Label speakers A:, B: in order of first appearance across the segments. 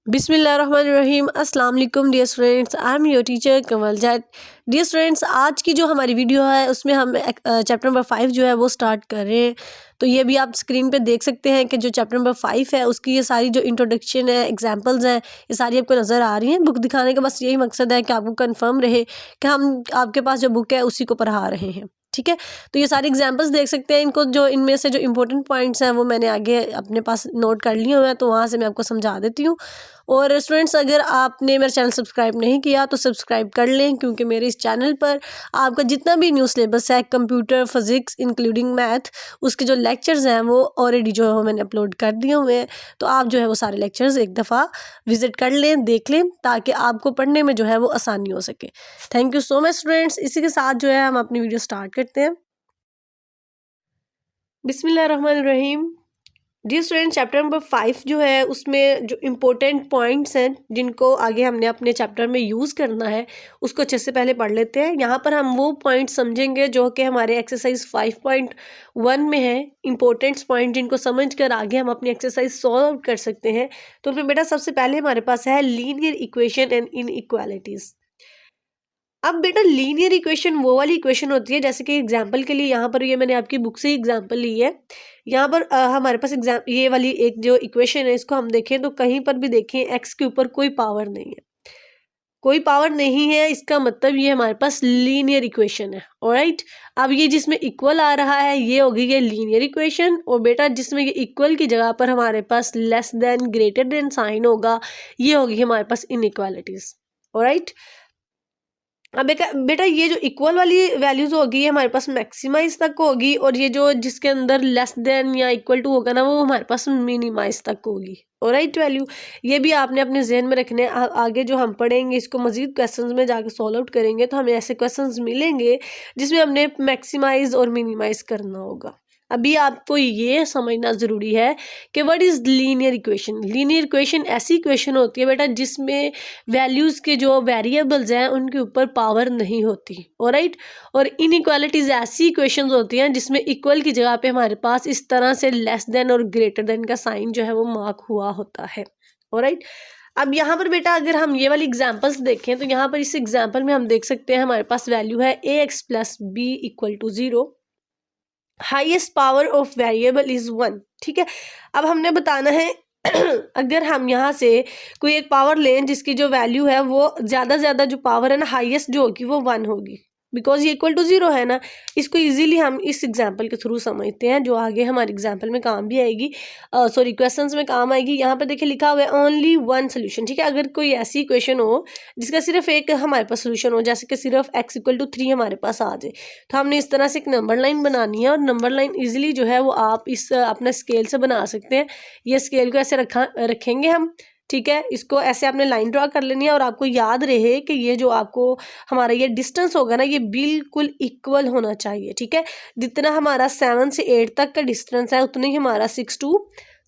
A: बिस्मिल्लाहिर्रहमानिर्रहीम। अस्सलाम वालेकुम dear students, I am your teacher Kamal Zaid. Dear students, आज की जो हमारी वीडियो है उसमें हम चैप्टर नंबर 5 जो है वो स्टार्ट कर रहे हैं। तो ये भी आप स्क्रीन पे देख सकते हैं कि जो चैप्टर नंबर 5 है उसकी ये सारी जो इंट्रोडक्शन है, एग्जांपल्स हैं, ये सारी आपको नज़र आ रही हैं। बुक दिखाने का बस यही मकसद है कि आपको कंफर्म रहे कि हम आपके पास जो बुक है उसी को पढ़ा रहे हैं, ठीक है। तो ये सारे एग्जांपल्स देख सकते हैं। इनको जो इनमें से जो इंपॉर्टेंट पॉइंट्स हैं वो मैंने आगे अपने पास नोट कर लिए हुए हैं, तो वहाँ से मैं आपको समझा देती हूँ। और स्टूडेंट्स, अगर आपने मेरा चैनल सब्सक्राइब नहीं किया तो सब्सक्राइब कर लें, क्योंकि मेरे इस चैनल पर आपका जितना भी न्यू सिलेबस है, कंप्यूटर, फिजिक्स इंक्लूडिंग मैथ, उसके जो लेक्चर्स हैं वो ऑलरेडी जो है मैंने अपलोड कर दिए हुए हैं। तो आप जो है वो सारे लेक्चर्स एक दफ़ा विजिट कर लें, देख लें, ताकि आपको पढ़ने में जो है वो आसानी हो सके। Thank you so much students. इसी के साथ जो है हम अपनी वीडियो स्टार्ट करते हैं। बिस्मिल्लाहिर्रहमानिर्रहीम। जी स्टूडेंट, चैप्टर नंबर 5 जो है उसमें जो इम्पोर्टेंट पॉइंट्स हैं जिनको आगे हमने अपने चैप्टर में यूज़ करना है उसको अच्छे से पहले पढ़ लेते हैं। यहाँ पर हम वो पॉइंट समझेंगे जो कि हमारे एक्सरसाइज 5.1 में है, इम्पोर्टेंट्स पॉइंट जिनको समझ कर आगे हम अपनी एक्सरसाइज सॉल्व आउट कर सकते हैं। तो उसमें बेटा सबसे पहले हमारे पास है लीनियर इक्वेशन एंड इनइक्वालिटीज़। अब बेटा लीनियर इक्वेशन वो वाली इक्वेशन होती है, जैसे कि एग्जांपल के लिए यहाँ पर ये मैंने आपकी बुक से ही एग्जांपल ली है। यहाँ पर हमारे पास ये वाली एक जो इक्वेशन है इसको हम देखें तो कहीं पर भी देखें एक्स के ऊपर कोई पावर नहीं है, कोई पावर नहीं है, इसका मतलब ये हमारे पास लीनियर इक्वेशन है। ऑलराइट, अब ये जिसमें इक्वल आ रहा है ये होगी ये लीनियर इक्वेशन, और बेटा जिसमें ये इक्वल की जगह पर हमारे पास less than greater than sign होगा ये होगी हमारे पास इनइक्वालिटीज। ऑलराइट, अब बेटा ये जो इक्वल वाली वैल्यूज होगी ये हमारे पास मैक्सिमाइज तक होगी, और ये जो जिसके अंदर लेस देन या इक्वल टू होगा ना वो हमारे पास मिनिमाइज तक होगी। ऑलराइट वैल्यू, ये भी आपने अपने जहन में रखने। आगे जो हम पढ़ेंगे इसको मजीद क्वेश्चंस में जाके सॉल्व आउट करेंगे तो हमें ऐसे क्वेश्चंस मिलेंगे जिसमें हमने मैक्सिमाइज और मिनिमाइज करना होगा। अभी आपको ये समझना ज़रूरी है कि what is linear equation. Linear equation ऐसी इक्वेशन होती है बेटा जिसमें वैल्यूज़ के जो वेरिएबल्स हैं उनके ऊपर पावर नहीं होती। ऑलराइट, और इनइक्वालिटीज़ ऐसी इक्वेशंस होती हैं जिसमें इक्वल की जगह पे हमारे पास इस तरह से लेस देन और ग्रेटर देन का साइन जो है वो मार्क हुआ होता है। ऑलराइट, अब यहाँ पर बेटा अगर हम ये वाली एग्जांपल्स देखें तो यहाँ पर इस एग्जांपल में हम देख सकते हैं हमारे पास वैल्यू है ax plus B equal to 0, highest power of variable is 1। ठीक है, अब हमने बताना है अगर हम यहाँ से कोई एक पावर लें जिसकी जो वैल्यू है वो ज़्यादा से ज़्यादा जो पावर है ना हाईएस्ट जो होगी वो 1 होगी, बिकॉज ये इक्वल टू 0 है ना। इसको इजीली हम इस एग्जांपल के थ्रू समझते हैं जो आगे हमारे एग्जांपल में काम भी आएगी, सॉरी क्वेश्चंस में काम आएगी। यहाँ पर देखिए लिखा हुआ है ओनली वन सोल्यूशन। ठीक है, अगर कोई ऐसी इक्वेशन हो जिसका सिर्फ एक हमारे पास सोल्यूशन हो, जैसे कि सिर्फ x इक्वल टू 3 हमारे पास आ जाए, तो हमने इस तरह से एक नंबर लाइन बनानी है, और नंबर लाइन इजीली जो है वो आप इस अपने स्केल से बना सकते हैं। ये स्केल को ऐसे रखेंगे हम। ठीक है, इसको ऐसे आपने लाइन ड्रा कर लेनी है, और आपको याद रहे कि ये जो आपको हमारा ये डिस्टेंस होगा ना ये बिल्कुल इक्वल होना चाहिए। ठीक है, जितना हमारा 7 से 8 तक का डिस्टेंस है उतना ही हमारा 6 टू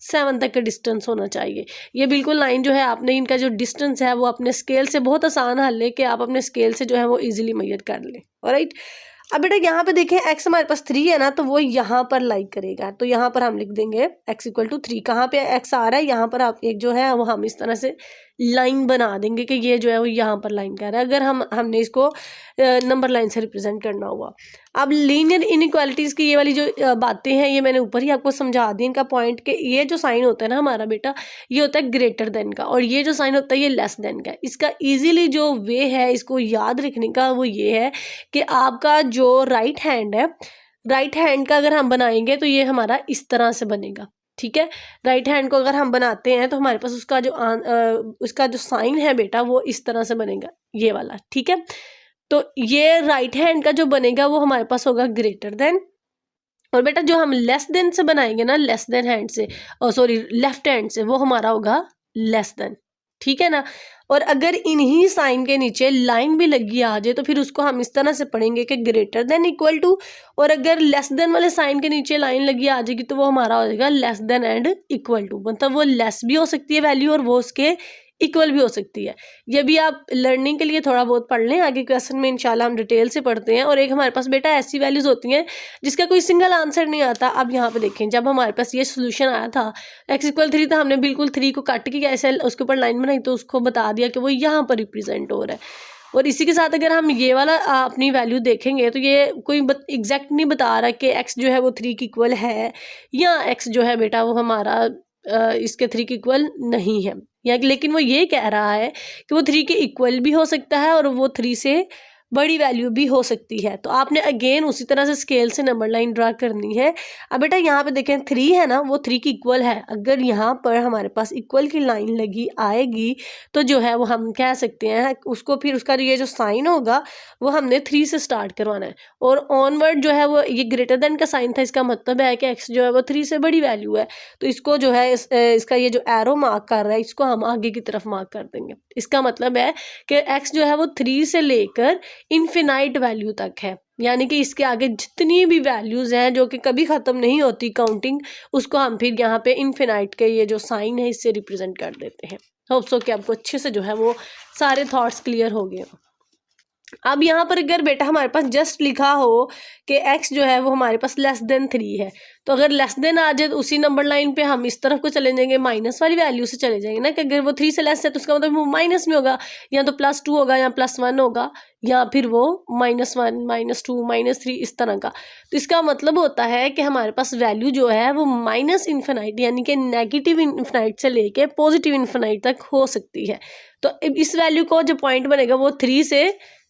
A: 7 तक का डिस्टेंस होना चाहिए। ये बिल्कुल लाइन जो है आपने इनका जो डिस्टेंस है वो अपने स्केल से, बहुत आसान हल है कि आप अपने स्केल से जो है वो इजीली मेजर कर लें। ऑलराइट, अब बेटा यहाँ पे देखें x हमारे पास 3 है ना, तो वो यहाँ पर लाइक करेगा, तो यहाँ पर हम लिख देंगे x इक्वल टू 3। कहाँ पे x आ रहा है, यहाँ पर आप एक जो है वो हम इस तरह से लाइन बना देंगे कि ये जो है वो यहाँ पर लाइन कर रहा है, अगर हमने इसको नंबर लाइन से रिप्रेजेंट करना हुआ। अब लीनियर इनइक्वालिटीज़ की ये वाली जो बातें हैं ये मैंने ऊपर ही आपको समझा दी इनका पॉइंट, कि ये जो साइन होता है ना हमारा बेटा ये होता है ग्रेटर देन का, और ये जो साइन होता है ये लेस देन का। इसका इजीली जो वे है इसको याद रखने का वो ये है कि आपका जो राइट हैंड है, राइट हैंड का अगर हम बनाएंगे तो ये हमारा इस तरह से बनेगा। ठीक है, राइट हैंड को अगर हम बनाते हैं तो हमारे पास उसका जो साइन है बेटा वो इस तरह से बनेगा, ये वाला। ठीक है, तो ये राइट हैंड का जो बनेगा वो हमारे पास होगा ग्रेटर देन, और बेटा जो हम लेस देन से बनाएंगे ना, लेस देन हैंड से, सॉरी लेफ्ट हैंड से, वो हमारा होगा लेस देन। ठीक है ना, और अगर इन्हीं साइन के नीचे लाइन भी लगी आ जाए तो फिर उसको हम इस तरह से पढ़ेंगे कि ग्रेटर देन इक्वल टू, और अगर लेस देन वाले साइन के नीचे लाइन लगी आ जाएगी तो वो हमारा हो जाएगा less than and equal to, मतलब वो लेस भी हो सकती है वैल्यू और वो उसके इक्वल भी हो सकती है। ये भी आप लर्निंग के लिए थोड़ा बहुत पढ़ लें, आगे क्वेश्चन में इंशाल्लाह हम डिटेल से पढ़ते हैं। और एक हमारे पास बेटा ऐसी वैल्यूज होती हैं जिसका कोई सिंगल आंसर नहीं आता। अब यहाँ पे देखें, जब हमारे पास ये सोल्यूशन आया था x=3 था, हमने बिल्कुल 3 को कट किया, ऐसे उसके ऊपर लाइन बनाई तो उसको बता दिया कि वो यहाँ पर रिप्रेजेंट हो रहा है। और इसी के साथ अगर हम ये वाला अपनी वैल्यू देखेंगे तो ये कोई एग्जैक्ट नहीं बता रहा कि x जो है वो 3 की इक्वल है, या x जो है बेटा वो हमारा इसके 3 के इक्वल नहीं है, या लेकिन वो ये कह रहा है कि वो 3 के इक्वल भी हो सकता है और वो 3 से बड़ी वैल्यू भी हो सकती है। तो आपने अगेन उसी तरह से स्केल से नंबर लाइन ड्रा करनी है। अब बेटा यहाँ पे देखें 3 है ना, वो 3 की इक्वल है। अगर यहाँ पर हमारे पास इक्वल की लाइन लगी आएगी तो जो है वो हम कह सकते हैं उसको, फिर उसका ये जो साइन होगा वो हमने 3 से स्टार्ट करवाना है, और ऑनवर्ड जो है वो ये ग्रेटर देन का साइन था, इसका मतलब है कि x जो है वो 3 से बड़ी वैल्यू है। तो इसको जो है इसका ये जो एरो मार्क कर रहा है इसको हम आगे की तरफ मार्क कर देंगे। इसका मतलब है कि x जो है वो 3 से लेकर इनफिनाइट वैल्यू तक है, यानी कि इसके आगे जितनी भी वैल्यूज हैं जो कि कभी ख़त्म नहीं होती काउंटिंग, उसको हम फिर यहाँ पे इनफिनाइट के ये जो साइन है इससे रिप्रेजेंट कर देते हैं। होप सो कि आपको अच्छे से जो है वो सारे थॉट्स क्लियर हो गए। अब यहाँ पर अगर बेटा हमारे पास जस्ट लिखा हो कि x जो है वो हमारे पास लेस देन 3 है, तो अगर लेस देन आ जाए तो उसी नंबर लाइन पे हम इस तरफ को चले जाएंगे, माइनस वाली वैल्यू से चले जाएंगे ना, कि अगर वो 3 से लेस है तो उसका मतलब वो माइनस में होगा, या तो +2 होगा या +1 होगा, या फिर वो -1 -2 -3 इस तरह का। तो इसका मतलब होता है कि हमारे पास वैल्यू जो है वो माइनस इन्फिनाइट यानी कि नेगेटिव इन्फिनाइट से लेके पॉजिटिव इन्फिनाइट तक हो सकती है। तो इस वैल्यू को जो पॉइंट बनेगा वो 3 से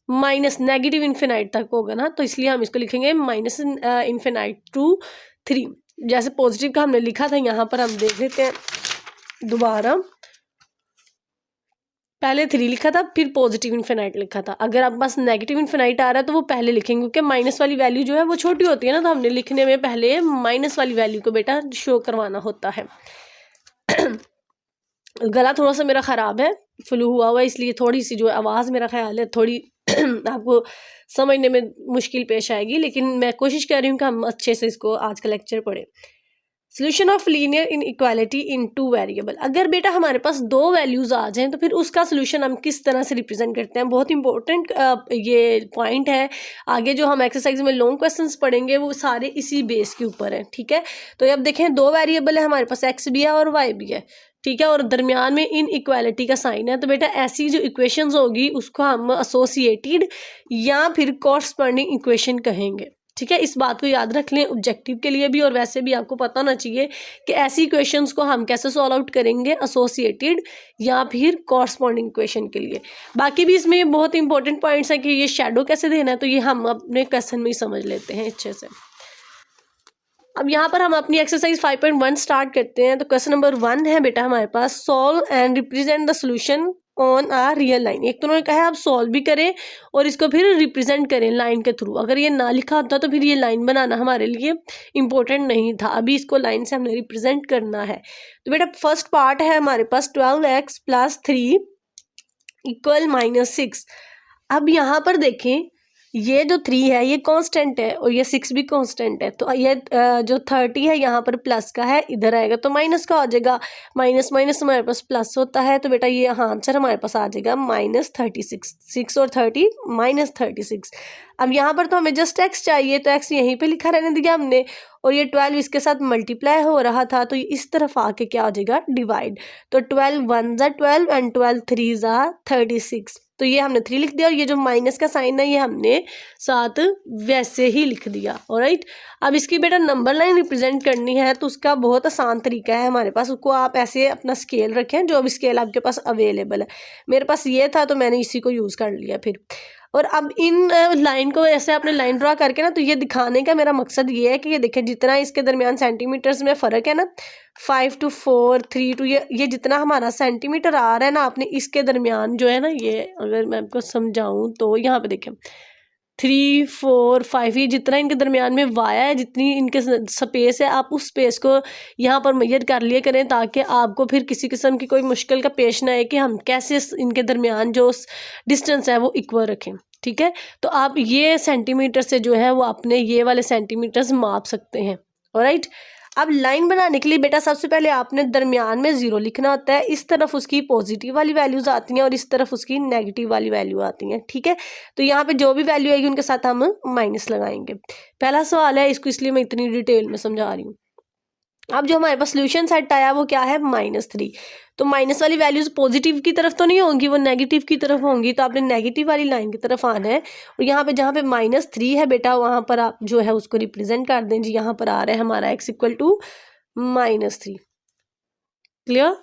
A: माइनस नेगेटिव इन्फिनाइट तक होगा ना, तो इसलिए हम इसको लिखेंगे माइनस इन्फिनाइट टू 3। जैसे पॉजिटिव का हमने लिखा था, यहाँ पर हम देख लेते हैं दोबारा। पहले 3 लिखा था, फिर पॉजिटिव इन्फिनाइट लिखा था। अगर आप पास नेगेटिव इन्फिनाइट आ रहा है तो वो पहले लिखेंगे, क्योंकि माइनस वाली वैल्यू जो है वो छोटी होती है ना, तो हमने लिखने में पहले माइनस वाली वैल्यू को बेटा शो करवाना होता है। गला थोड़ा सा मेरा ख़राब है, फ्लू हुआ इसलिए थोड़ी सी जो आवाज़ मेरा ख्याल है थोड़ी आपको समझने में मुश्किल पेश आएगी, लेकिन मैं कोशिश कर रही हूँ कि हम अच्छे से इसको आज का लेक्चर पढ़ें। Solution of linear inequality in 2 variable. अगर बेटा हमारे पास 2 वैल्यूज़ आ जाएं तो फिर उसका सोल्यूशन हम किस तरह से रिप्रेजेंट करते हैं, बहुत इंपॉर्टेंट ये पॉइंट है। आगे जो हम एक्सरसाइज में लॉन्ग क्वेश्चंस पढ़ेंगे वो सारे इसी बेस के ऊपर है, ठीक है। तो अब देखें 2 वेरिएबल है हमारे पास, x भी है और y भी है, ठीक है, और दरमियान में इन इक्वालिटी का साइन है। तो बेटा ऐसी जो इक्वेशंस होगी उसको हम एसोसिएटेड या फिर कॉरस्पॉन्डिंग इक्वेशन कहेंगे, ठीक है। इस बात को याद रख लें ऑब्जेक्टिव के लिए भी, और वैसे भी आपको पता होना चाहिए कि ऐसी इक्वेशंस को हम कैसे सॉल्व आउट करेंगे, एसोसिएटेड या फिर कॉरस्पॉन्डिंग इक्वेशन के लिए। बाकी भी इसमें बहुत इंपॉर्टेंट पॉइंट्स हैं कि ये शैडो कैसे देना है, तो ये हम अपने क्वेश्चन में ही समझ लेते हैं अच्छे से। अब यहाँ पर हम अपनी एक्सरसाइज 5.1 स्टार्ट करते हैं। तो क्वेश्चन नंबर 1 है बेटा हमारे पास, solve and represent the solution on a real line. एक तो उन्होंने कहा है आप सॉल्व भी करें और इसको फिर रिप्रेजेंट करें लाइन के थ्रू। अगर ये ना लिखा होता तो फिर ये लाइन बनाना हमारे लिए इंपॉर्टेंट नहीं था, अभी इसको लाइन से हमने रिप्रेजेंट करना है। तो बेटा फर्स्ट पार्ट है हमारे पास 12x + 3 = -6। अब यहाँ पर देखें ये जो 3 है ये कांस्टेंट है और ये 6 भी कांस्टेंट है, तो ये जो 30 है यहाँ पर प्लस का है, इधर आएगा तो माइनस का हो जाएगा। माइनस माइनस हमारे पास प्लस होता है, तो बेटा ये आंसर हमारे पास आ जाएगा -36। 6 और 30 -36। अब यहाँ पर तो हमें जस्ट x चाहिए, तो x यहीं पे लिखा रहने दिया हमने, और ये 12 इसके साथ मल्टीप्लाई हो रहा था, तो ये इस तरफ आके क्या हो जाएगा डिवाइड। तो 12 1 ज़ा 12 एंड 12 3 ज़ा 36। तो ये हमने 3 लिख दिया, और ये जो माइनस का साइन है ये हमने साथ वैसे ही लिख दिया। ऑलराइट, अब इसकी बेटा नंबर लाइन रिप्रेजेंट करनी है तो उसका बहुत आसान तरीका है हमारे पास। उसको आप ऐसे अपना स्केल रखें, जो भी स्केल आपके पास अवेलेबल है। मेरे पास ये था तो मैंने इसी को यूज़ कर लिया फिर। और अब इन लाइन को ऐसे आपने लाइन ड्रा करके ना, तो ये दिखाने का मेरा मकसद ये है कि ये देखिए जितना इसके दरमियान सेंटीमीटर्स में फ़र्क है ना, 5 to 4 3 to ये जितना हमारा सेंटीमीटर आ रहा है ना, आपने इसके दरमियान जो है ना, ये अगर मैं आपको समझाऊं तो यहाँ पे देखें 3 4 5, ये जितना इनके दरमियान में वाया है, जितनी इनके स्पेस है, आप उस स्पेस को यहाँ पर मेजर कर लिए करें, ताकि आपको फिर किसी किस्म की कोई मुश्किल का पेश ना आए कि हम कैसे इनके दरमियान जो डिस्टेंस है वो इक्वल रखें, ठीक है। तो आप ये सेंटीमीटर से जो है वो अपने ये वाले सेंटीमीटर्स माप सकते हैं। ऑलराइट, अब लाइन बनाने के लिए बेटा सबसे पहले आपने दरमियान में 0 लिखना होता है, इस तरफ उसकी पॉजिटिव वाली वैल्यूज आती हैं और इस तरफ उसकी नेगेटिव वाली वैल्यू आती हैं, ठीक है। तो यहाँ पे जो भी वैल्यू आएगी उनके साथ हम माइनस लगाएंगे। पहला सवाल है, इसको इसलिए मैं इतनी डिटेल में समझा रही हूँ। अब जो हमारे पास सोल्यूशन सेट आया वो क्या है, -3। तो माइनस वाली वैल्यूज पॉजिटिव की तरफ तो नहीं होंगी, वो नेगेटिव की तरफ होंगी, तो आपने नेगेटिव वाली लाइन की तरफ आना है। और यहाँ पे जहाँ पे -3 है बेटा, वहाँ पर आप जो है उसको रिप्रेजेंट कर दें जी। यहाँ पर आ रहा है हमारा x equal to -3। Clear?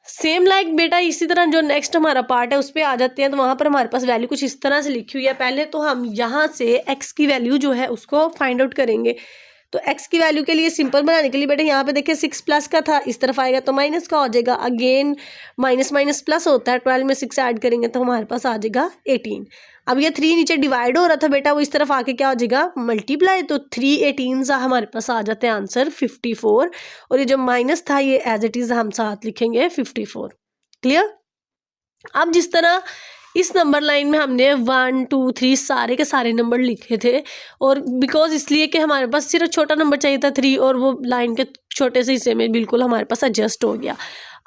A: Same like बेटा इसी तरह जो नेक्स्ट हमारा पार्ट है उस पर आ जाते हैं। तो वहाँ पर हमारे पास वैल्यू कुछ इस तरह से लिखी हुई है। पहले तो हम यहाँ से x की वैल्यू जो है उसको फाइंड आउट करेंगे। तो x की वैल्यू के लिए सिंपल बनाने के लिए बेटा यहाँ पे देखिए 6 प्लस का था, इस तरफ आएगा तो माइनस का हो जाएगा। अगेन माइनस माइनस प्लस होता है, 12 में 6 ऐड करेंगे तो हमारे पास आ जाएगा 18। अब ये 3 नीचे डिवाइड हो रहा था बेटा, वो इस तरफ आके क्या हो जाएगा, मल्टीप्लाई। तो 3 18 हमारे पास आ जाते हैं आंसर 54। और ये जो माइनस था ये एज इट इज हम साथ लिखेंगे 54। क्लियर? अब जिस तरह इस नंबर लाइन में हमने 1 2 3 सारे के सारे नंबर लिखे थे, और बिकॉज इसलिए कि हमारे पास सिर्फ छोटा नंबर चाहिए था 3, और वो लाइन के छोटे से हिस्से में बिल्कुल हमारे पास एडजस्ट हो गया।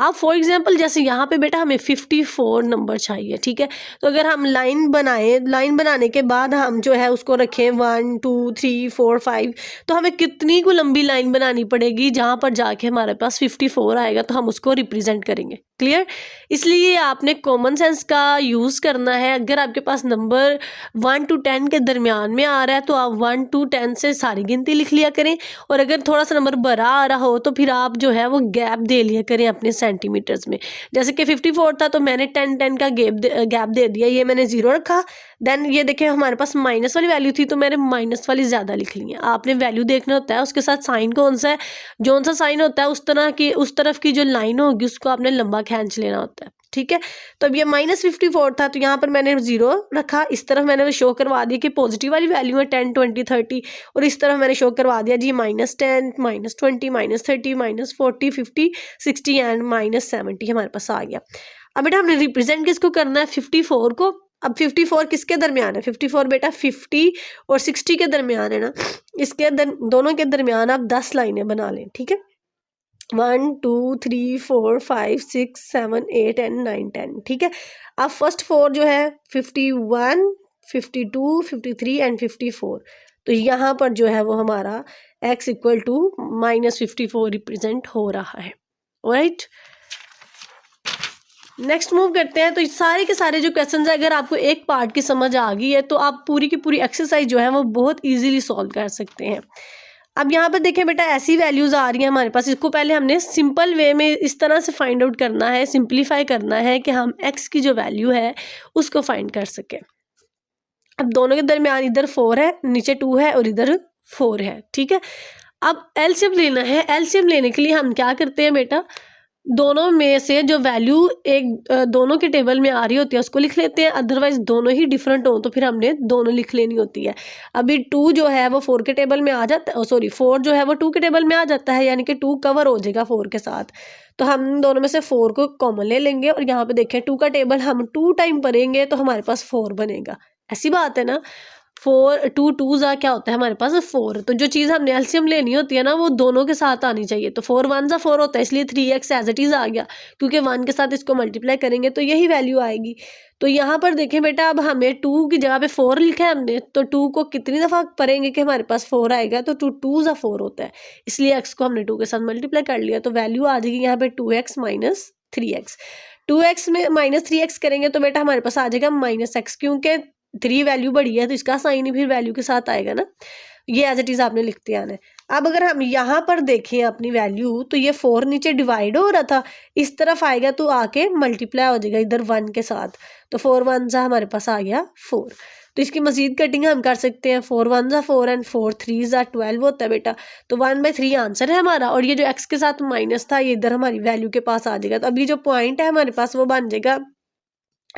A: अब फॉर एग्जांपल जैसे यहाँ पे बेटा हमें 54 नंबर चाहिए, ठीक है। तो अगर हम लाइन बनाए, लाइन बनाने के बाद हम जो है उसको रखें 1 2 3 4 5, तो हमें कितनी को लंबी लाइन बनानी पड़ेगी जहाँ पर जाके हमारे पास 54 आएगा, तो हम उसको रिप्रेजेंट करेंगे। क्लियर? इसलिए आपने कॉमन सेंस का यूज़ करना है। अगर आपके पास नंबर 1 to 10 के दरमियान में आ रहा है तो आप 1 to 10 से सारी गिनती लिख लिया करें, और अगर थोड़ा सा नंबर बड़ा आ रहा हो तो फिर आप जो है वो गैप दे लिया करें अपने सेंटीमीटर्स में। जैसे कि 54 था तो मैंने 10 का गैप दे दिया, ये मैंने 0 रखा। देन ये देखें हमारे पास माइनस वाली वैल्यू थी तो मैंने माइनस वाली ज़्यादा लिख ली है। आपने वैल्यू देखना होता है, उसके साथ साइन कौन सा है, जौन सा साइन होता है उस तरफ की जो लाइन होगी उसको आपने लंबा खींच लेना होता है, ठीक है। तो अब ये -54 था तो यहाँ पर मैंने 0 रखा, इस तरफ मैंने शो करवा दिया कि पॉजिटिव वाली वैल्यू है 10 20 30, और इस तरफ मैंने शो करवा दिया जी -10 -20 -30 -40 50 60 एंड -70 हमारे पास आ गया। अब बेटा हमने रिप्रेजेंट किसको करना है, 54 को। अब 54 किसके दरमियान है, 54 बेटा 50 और 60 के दरमियान है ना, इसके दोनों के दरमियान आप 10 लाइनें बना लें, ठीक है। 1 2 3 4 5 6 7 8 एंड 9 10, ठीक है। अब फर्स्ट 4 जो है 51 52 53 एंड 54, तो यहाँ पर जो है वो हमारा x इक्वल टू -54 रिप्रेजेंट हो रहा है। राइट, नेक्स्ट मूव करते हैं। तो सारे के सारे जो क्वेश्चंस है अगर आपको एक पार्ट की समझ आ गई है तो आप पूरी की पूरी एक्सरसाइज जो है वो बहुत इजीली सॉल्व कर सकते हैं। अब यहाँ पर देखें बेटा ऐसी वैल्यूज आ रही हैं हमारे पास, इसको पहले हमने सिंपल वे में इस तरह से फाइंड आउट करना है, सिंप्लीफाई करना है कि हम x की जो वैल्यू है उसको फाइंड कर सकें। अब दोनों के दरमियान इधर 4 है, नीचे 2 है और इधर 4 है, ठीक है। अब एलसीएम लेना है। एलसीएम लेने के लिए हम क्या करते हैं बेटा, दोनों में से जो वैल्यू दोनों के टेबल में आ रही होती है उसको लिख लेते हैं, अदरवाइज दोनों ही डिफरेंट हो तो फिर हमने दोनों लिख लेनी होती है। अभी 2 जो है वो 4 के टेबल में आ जाता है, सॉरी 4 जो है वो 2 के टेबल में आ जाता है, यानी कि 2 कवर हो जाएगा 4 के साथ। तो हम दोनों में से 4 को कॉमन ले लेंगे और यहाँ पे देखें 2 का टेबल हम 2 टाइम पढ़ेंगे तो हमारे पास 4 बनेगा। ऐसी बात है ना, 4 2 2 जा क्या होता है हमारे पास 4। तो जो चीज़ हमने एलसीएम लेनी होती है ना वो दोनों के साथ आनी चाहिए। तो 4 1 जा 4 होता है, इसलिए 3x एज इट इज़ आ गया, क्योंकि 1 के साथ इसको मल्टीप्लाई करेंगे तो यही वैल्यू आएगी। तो यहाँ पर देखें बेटा, अब हमें 2 की जगह पे 4 लिखा है हमने, तो 2 को कितनी दफ़ा पढ़ेंगे कि हमारे पास 4 आएगा, तो 2 2 जा 4 होता है, इसलिए x को हमने 2 के साथ मल्टीप्लाई कर लिया। तो वैल्यू आ जाएगी यहाँ पे 2x माइनस 3x। 2x में -3x करेंगे तो बेटा हमारे पास आ जाएगा -x, क्योंकि 3 वैल्यू बड़ी है तो इसका साइन ही फिर वैल्यू के साथ आएगा ना, ये एज इट इज़ आपने लिखते आना है। अब अगर हम यहाँ पर देखें अपनी वैल्यू, तो ये 4 नीचे डिवाइड हो रहा था, इस तरफ आएगा तो आके मल्टीप्लाई हो जाएगा इधर 1 के साथ, तो 4 1 जा हमारे पास आ गया 4। तो इसकी मजीद कटिंग हम कर सकते हैं, 4 1 जा 4 एंड 4 3 जा 12 होता है बेटा, तो 1/3 आंसर है हमारा। और ये जो x के साथ माइनस था ये इधर हमारी वैल्यू के पास आ जाएगा। तो अभी जो पॉइंट है हमारे पास वो बन जाएगा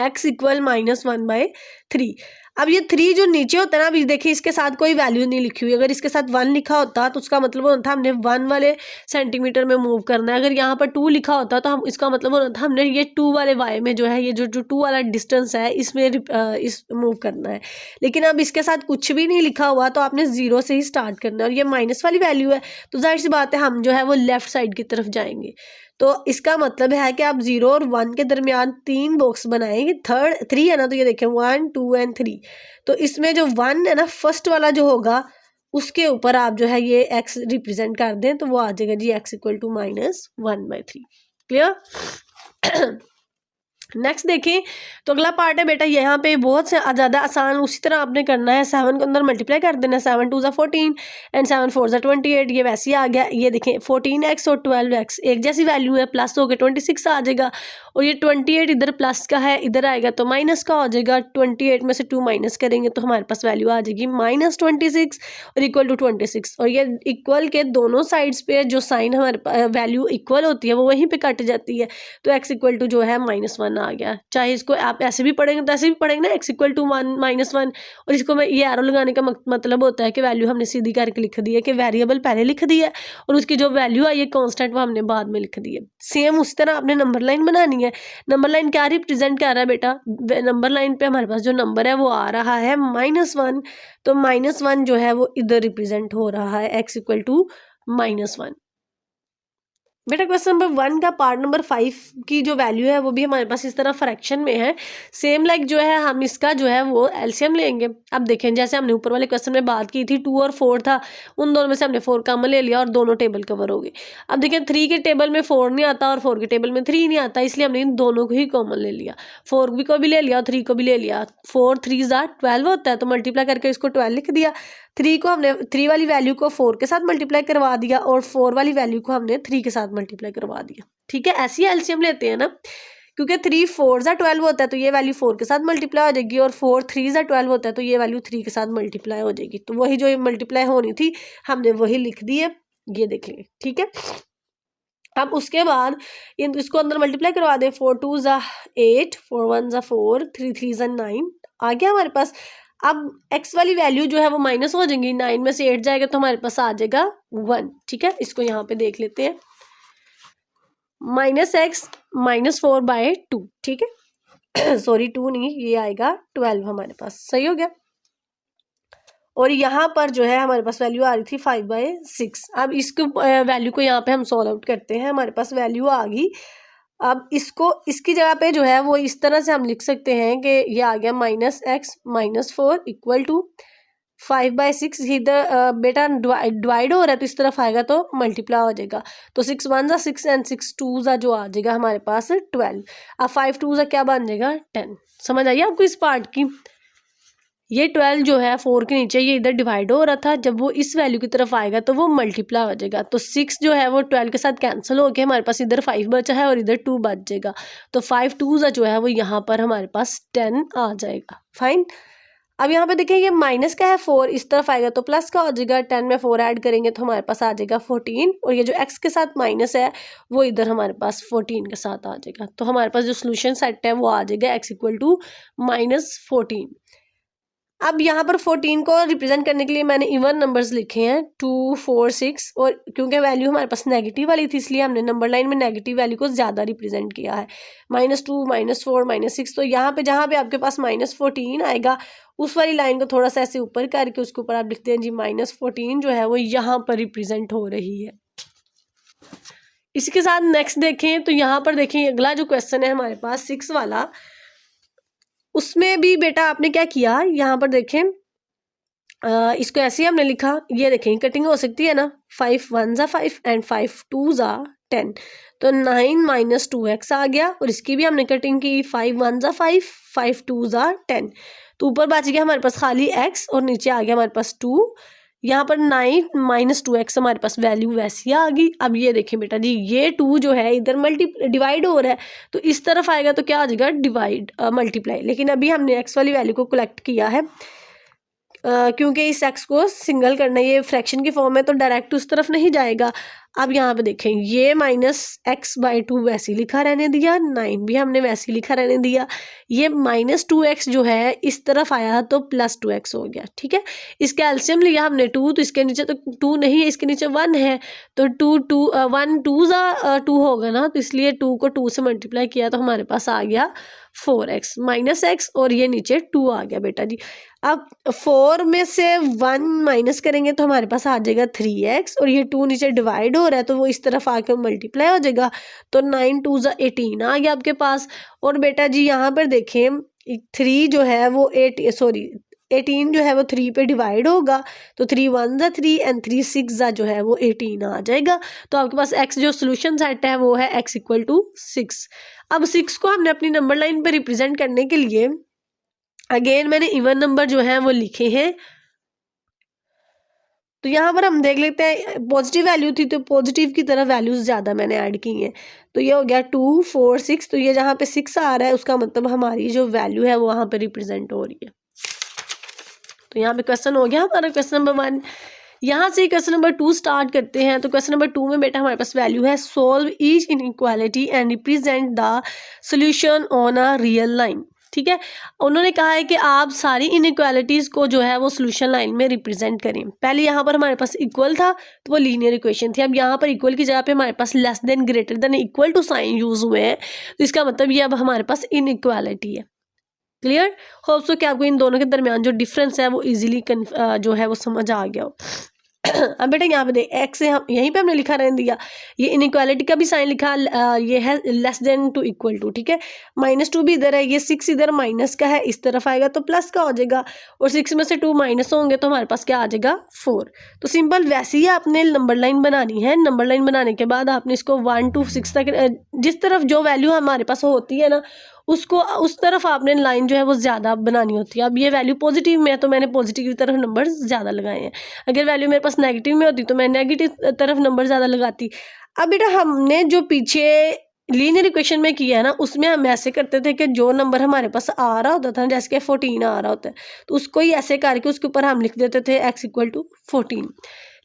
A: x इक्वल -1/3। अब ये 3 जो नीचे होता है ना, अभी देखिए इसके साथ कोई वैल्यू नहीं लिखी हुई, अगर इसके साथ 1 लिखा होता तो उसका मतलब होता था हमने 1 वाले सेंटीमीटर में मूव करना है। अगर यहाँ पर 2 लिखा होता तो हम इसका मतलब होता था हमने ये 2 वाले वाई में जो है ये जो 2 वाला डिस्टेंस है इसमें इस मूव करना है। लेकिन अब इसके साथ कुछ भी नहीं लिखा हुआ तो आपने 0 से ही स्टार्ट करना है, और ये माइनस वाली वैल्यू है तो जाहिर सी बात है हम जो है वो लेफ्ट साइड की तरफ जाएंगे। तो इसका मतलब है कि आप 0 और 1 के दरमियान 3 बॉक्स बनाएंगे, 3 है ना, तो ये देखें 1 2 एंड 3। तो इसमें जो 1 है ना, फर्स्ट वाला जो होगा उसके ऊपर आप जो है ये x रिप्रेजेंट कर दें तो वो आ जाएगा जी x equal to -1/3। Clear. Next देखें तो अगला पार्ट है बेटा, यहाँ पे बहुत से ज़्यादा आसान, उसी तरह आपने करना है 7 के अंदर मल्टीप्लाई कर देना है, 7 2 = 14 एंड 7 4 = 28। ये वैसे ही आ गया, ये देखें 14x और 12x एक जैसी वैल्यू है, प्लस हो गया 26 आ जाएगा, और ये 28 इधर प्लस का है, इधर आएगा तो माइनस का हो जाएगा। 28 में से 2 माइनस करेंगे तो हमारे पास वैल्यू आ जाएगी -26 और इक्वल टू 26। और ये इक्वल के दोनों साइड्स पे जो साइन हमारे वैल्यू इक्वल होती है वो वहीं पे कट जाती है, तो x इक्वल टू जो है -1 आ गया। चाहे इसको आप ऐसे भी पढ़ेंगे तो ऐसे भी पढ़ेंगे ना, x इक्वल टू 1 और इसको मैं ये एरो लगाने का मतलब होता है कि वैल्यू हमने सीधी करके लिख दी है, कि वेरिएबल पहले लिख दी है और उसकी जो वैल्यू आई है कांस्टेंट वो हमने बाद में लिख दी है। सेम उसी तरह आपने नंबर लाइन बनानी है। नंबर लाइन क्या रिप्रेजेंट कर रहा है बेटा, नंबर लाइन पे हमारे पास जो नंबर है वो आ रहा है -1, तो -1 जो है वो इधर रिप्रेजेंट हो रहा है, x इक्वल टू -1। बेटा क्वेश्चन नंबर 1 का पार्ट नंबर 5 की जो वैल्यू है वो भी हमारे पास इस तरह फ्रैक्शन में है। सेम लाइक जो है हम इसका जो है वो एलसीएम लेंगे। अब देखें जैसे हमने ऊपर वाले क्वेश्चन में बात की थी 2 और 4 था, उन दोनों में से हमने 4 कॉमन ले लिया और दोनों टेबल कवर हो गए। अब देखें 3 के टेबल में 4 नहीं आता और 4 के टेबल में 3 नहीं आता, इसलिए हमने इन दोनों को ही कॉमन ले लिया, 4 को भी ले लिया और 3 को भी ले लिया। 4 3 12 होता है तो मल्टीप्लाई करके इसको 12 लिख दिया। 3 को हमने 3 वाली वैल्यू को 4 के साथ मल्टीप्लाई करवा दिया और 4 वाली वैल्यू को हमने 3 के साथ मल्टीप्लाई करवा दिया। ठीक है, ऐसी एलसीएम लेते हैं ना, क्योंकि 3 4 12 होता है तो ये वैल्यू 4 के साथ मल्टीप्लाई हो जाएगी और 4 3 12 होता है तो ये वैल्यू 3 के साथ मल्टीप्लाई हो जाएगी। तो वही जो मल्टीप्लाई होनी थी हमने वही लिख दी है, ये देख लेंगे। ठीक है, अब उसके बाद इसको अंदर मल्टीप्लाई करवा दें, 4 2 = 8, 4 1 = 4, 3 3 = 9 आ गया हमारे पास। अब x वाली वैल्यू जो है वो माइनस हो जाएगी, 9 में से 8 जाएगा तो हमारे पास आ जाएगा 1। ठीक है, इसको यहाँ पे देख लेते हैं, -x -4/2। ठीक है सॉरी 2 नहीं, ये आएगा 12 हमारे पास, सही हो गया। और यहाँ पर जो है हमारे पास वैल्यू आ रही थी 5/6। अब इसको वैल्यू को यहाँ पे हम सॉल्व आउट करते हैं, हमारे पास वैल्यू आ गई। अब इसको इसकी जगह पे जो है वो इस तरह से हम लिख सकते हैं कि ये आ गया -x -4 इक्वल टू 5/6। इधर बेटा डिवाइड हो रहा है तो इस तरफ आएगा तो मल्टीप्लाई हो जाएगा, तो 6 1 = 6 एंड 6 2 जो आ जाएगा हमारे पास 12। अब 5 2 क्या बन जाएगा 10। समझ आइए आपको इस पार्ट की। ये 12 जो है 4 के नीचे ये इधर डिवाइड हो रहा था, जब वो इस वैल्यू की तरफ आएगा तो वो मल्टीप्लाई हो जाएगा, तो 6 जो है वो 12 के साथ कैंसिल हो गया, हमारे पास इधर 5 बचा है और इधर 2 बच जाएगा, तो 5 2 जो है वो यहाँ पर हमारे पास 10 आ जाएगा। फाइन। अब यहाँ पे देखिए ये माइनस का है 4, इस तरफ आएगा तो प्लस का हो जाएगा, 10 में 4 ऐड करेंगे तो हमारे पास आ जाएगा 14, और ये जो x के साथ माइनस है वो इधर हमारे पास 14 के साथ आ जाएगा, तो हमारे पास जो सोल्यूशन सेट है वो आ जाएगा x इक्वल टू -14। अब यहाँ पर 14 को रिप्रेजेंट करने के लिए मैंने इवन नंबर्स लिखे हैं 2 4 6, और क्योंकि वैल्यू हमारे पास नेगेटिव वाली थी इसलिए हमने नंबर लाइन में नेगेटिव वैल्यू को ज़्यादा रिप्रेजेंट किया है, -2 -4 -6। तो यहाँ पे जहाँ पे आपके पास -14 आएगा उस वाली लाइन को थोड़ा सा ऐसे ऊपर करके उसके ऊपर आप लिखते हैं जी -14 जो है वो यहाँ पर रिप्रेजेंट हो रही है। इसके साथ नेक्स्ट देखें तो यहाँ पर देखें अगला जो क्वेश्चन है हमारे पास 6 वाला, उसमें भी बेटा आपने क्या किया, यहाँ पर देखें इसको ऐसे ही हमने लिखा, ये देखें कटिंग हो सकती है ना, 5 1 = 5 एंड 5 2 = 10, तो 9 - 2x आ गया, और इसकी भी हमने कटिंग की, 5 1 = 5 5 2 = 10, तो ऊपर बच गया हमारे पास खाली x और नीचे आ गया हमारे पास 2। यहाँ पर 9 - 2x हमारे पास वैल्यू वैसी आ गई। अब ये देखें बेटा जी, ये 2 जो है इधर डिवाइड हो रहा है तो इस तरफ आएगा तो क्या आ जाएगा डिवाइड मल्टीप्लाई, लेकिन अभी हमने x वाली वैल्यू को कलेक्ट किया है क्योंकि इस x को सिंगल करना, ये फ्रैक्शन की फॉर्म है तो डायरेक्ट उस तरफ नहीं जाएगा। अब यहाँ पे देखें, ये -x/2 वैसे ही लिखा रहने दिया, 9 भी हमने वैसे ही लिखा रहने दिया। ये -2x जो है इस तरफ आया तो +2x हो गया, ठीक है। इसका एलसीएम लिया हमने 2, तो इसके नीचे तो 2 नहीं है, इसके नीचे 1 है, तो 1 2 2 होगा ना, तो इसलिए 2 को 2 से मल्टीप्लाई किया तो हमारे पास आ गया 4x -x, और ये नीचे 2 आ गया बेटा जी। अब 4 में से 1 माइनस करेंगे तो हमारे पास आ जाएगा 3x, और ये 2 नीचे डिवाइड हो रहा है तो वो इस तरफ आके मल्टीप्लाई हो जाएगा, तो 9 2 18 आ गया आपके पास। और बेटा जी यहाँ पर देखें 3 जो है वो 18 जो है वो 3 पे डिवाइड होगा, तो 3 1 3 एंड 3 6 जो है वो 18 आ जाएगा। तो आपके पास x जो सोल्यूशन सेट है वो है x = 6। अब 6 को हमने अपनी नंबर लाइन पे रिप्रेजेंट करने के लिए अगेन मैंने इवन नंबर जो है वो लिखे हैं। तो यहाँ पर हम देख लेते हैं, पॉजिटिव वैल्यू थी तो पॉजिटिव की तरफ वैल्यूज ज़्यादा मैंने ऐड की हैं, तो ये हो गया 2 4 6। तो ये जहाँ पे 6 आ रहा है उसका मतलब हमारी जो वैल्यू है वो वहाँ पे रिप्रेजेंट हो रही है। तो यहाँ पे क्वेश्चन हो गया हमारा क्वेश्चन नंबर 1। यहाँ से क्वेश्चन नंबर 2 स्टार्ट करते हैं। तो क्वेश्चन नंबर 2 में बेटा हमारे पास वैल्यू है, solve each inequality and represent the solution on a real line. ठीक है, उन्होंने कहा है कि आप सारी इनइक्वालिटीज को जो है वो सोल्यूशन लाइन में रिप्रेजेंट करें। पहले यहाँ पर हमारे पास इक्वल था तो वो लीनियर इक्वेशन थी, अब यहाँ पर इक्वल की जगह पे हमारे पास less than greater than equal to sign use हुए हैं, तो इसका मतलब ये अब हमारे पास इनइक्वालिटी है। क्लियर, होप सो कि आपको इन दोनों के दरमियान जो डिफरेंस है वो इजीली जो है वो समझ आ गया हो। अब बेटा यहाँ पे देख, x से हम यहीं पे हमने लिखा रहने दिया, ये इनइक्वालिटी का भी साइन लिखा, ये है less than to equal to, ठीक है। -2 भी इधर है, ये 6 इधर माइनस का है, इस तरफ आएगा तो प्लस का हो जाएगा, और 6 में से 2 माइनस होंगे तो हमारे पास क्या आ जाएगा 4। तो सिंपल वैसे ही आपने नंबर लाइन बनानी है। नंबर लाइन बनाने के बाद आपने इसको 1 to 6 तक, जिस तरफ जो वैल्यू हमारे पास होती है ना उसको उस तरफ आपने लाइन जो है वो ज़्यादा बनानी होती है। अब ये वैल्यू पॉजिटिव में है तो मैंने पॉजिटिव की तरफ नंबर ज़्यादा लगाए हैं, अगर वैल्यू मेरे पास नेगेटिव में होती तो मैं नेगेटिव तरफ नंबर ज़्यादा लगाती। अब बेटा हमने जो पीछे लीनियर इक्वेशन में किया है ना, उसमें हम ऐसे करते थे कि जो नंबर हमारे पास आ रहा होता था, जैसे कि 14 आ रहा होता है, तो उसको ही ऐसे करके उसके ऊपर हम लिख देते थे x = 14।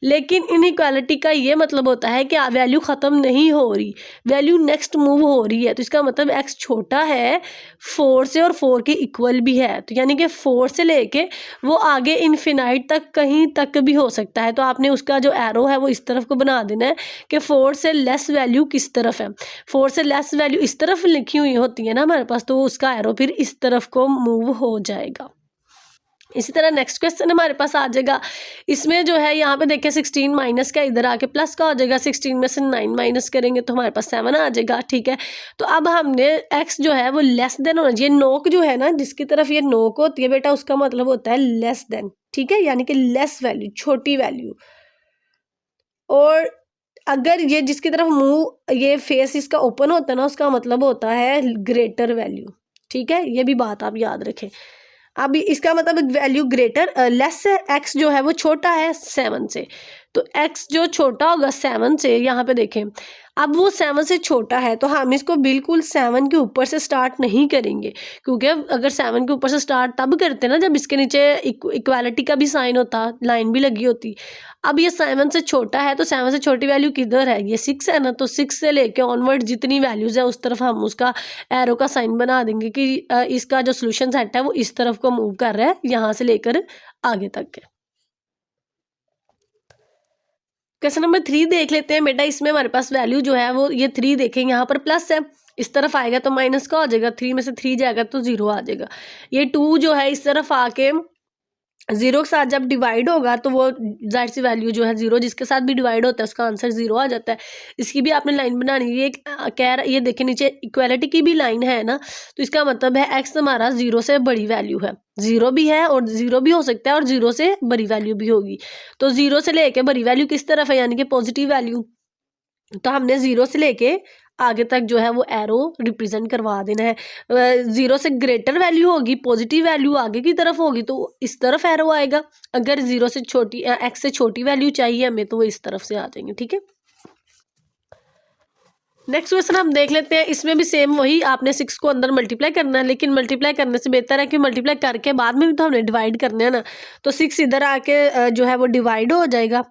A: लेकिन इनइक्वालिटी का ये मतलब होता है कि वैल्यू ख़त्म नहीं हो रही, वैल्यू नेक्स्ट मूव हो रही है, तो इसका मतलब x छोटा है 4 से और 4 के इक्वल भी है, तो यानी कि 4 से लेके वो आगे इन्फिनाइट तक कहीं तक भी हो सकता है। तो आपने उसका जो एरो है वो इस तरफ को बना देना है कि 4 से लेस वैल्यू किस तरफ है। 4 से लेस वैल्यू इस तरफ लिखी हुई होती है ना हमारे पास, तो उसका एरो फिर इस तरफ को मूव हो जाएगा। इसी तरह नेक्स्ट क्वेश्चन हमारे पास आ जाएगा, इसमें जो है यहाँ पे देखिए 16 माइनस का इधर आके प्लस का हो जाएगा, 16 में से 9 माइनस करेंगे तो हमारे पास 7 आ जाएगा, ठीक है। तो अब हमने x जो है वो लेस देन होना चाहिए, नोक जो है ना जिसकी तरफ ये नोक होती है बेटा उसका मतलब होता है लेस देन, ठीक है, यानी कि लेस वैल्यू, छोटी वैल्यू। और अगर ये जिसकी तरफ मुंह ये फेस इसका ओपन होता है ना उसका मतलब होता है ग्रेटर वैल्यू, ठीक है, ये भी बात आप याद रखें। अब इसका मतलब वैल्यू ग्रेटर लेस है, x जो है वो छोटा है 7 से, तो x जो छोटा होगा 7 से, यहाँ पे देखें अब वो 7 से छोटा है तो हम इसको बिल्कुल 7 के ऊपर से स्टार्ट नहीं करेंगे, क्योंकि अगर 7 के ऊपर से स्टार्ट तब करते ना जब इसके नीचे इक्वालिटी का भी साइन होता, लाइन भी लगी होती। अब ये 7 से छोटा है तो 7 से छोटी वैल्यू किधर है, ये 6 है ना, तो 6 से लेके ऑनवर्ड जितनी वैल्यूज है उस तरफ हम उसका एरो का साइन बना देंगे कि इसका जो सोल्यूशन सेट है वो इस तरफ को मूव कर रहा है, यहाँ से लेकर आगे तक है। क्वेश्चन नंबर 3 देख लेते हैं बेटा, इसमें हमारे पास वैल्यू जो है वो ये 3 देखेंगे, यहाँ पर प्लस है, इस तरफ आएगा तो माइनस का हो जाएगा, 3 में से 3 जाएगा तो 0 आ जाएगा। ये 2 जो है इस तरफ आके 0 के साथ जब डिवाइड होगा तो वो जाहिर सी वैल्यू जो है 0 जिसके साथ भी डिवाइड होता है उसका आंसर 0 आ जाता है। इसकी भी आपने लाइन बनानी है, ये कह रहा ये देखिए नीचे इक्वालिटी की भी लाइन है ना, तो इसका मतलब है x हमारा 0 से बड़ी वैल्यू है, 0 भी है और 0 भी हो सकता है और 0 से बड़ी वैल्यू भी होगी। तो 0 से लेके बड़ी वैल्यू किस तरफ है, यानी कि पॉजिटिव वैल्यू, तो हमने 0 से लेके आगे तक जो है वो एरो रिप्रेजेंट करवा देना है। 0 से ग्रेटर वैल्यू होगी, पॉजिटिव वैल्यू आगे की तरफ होगी तो इस तरफ एरो आएगा, अगर 0 से छोटी x से छोटी वैल्यू चाहिए हमें तो वो इस तरफ से आ जाएंगे, ठीक है। नेक्स्ट क्वेश्चन हम देख लेते हैं, इसमें भी सेम वही, आपने 6 को अंदर मल्टीप्लाई करना है, लेकिन मल्टीप्लाई करने से बेहतर है कि मल्टीप्लाई करके बाद में भी तो हमने डिवाइड करना है ना, तो 6 इधर आके जो है वो डिवाइड हो जाएगा,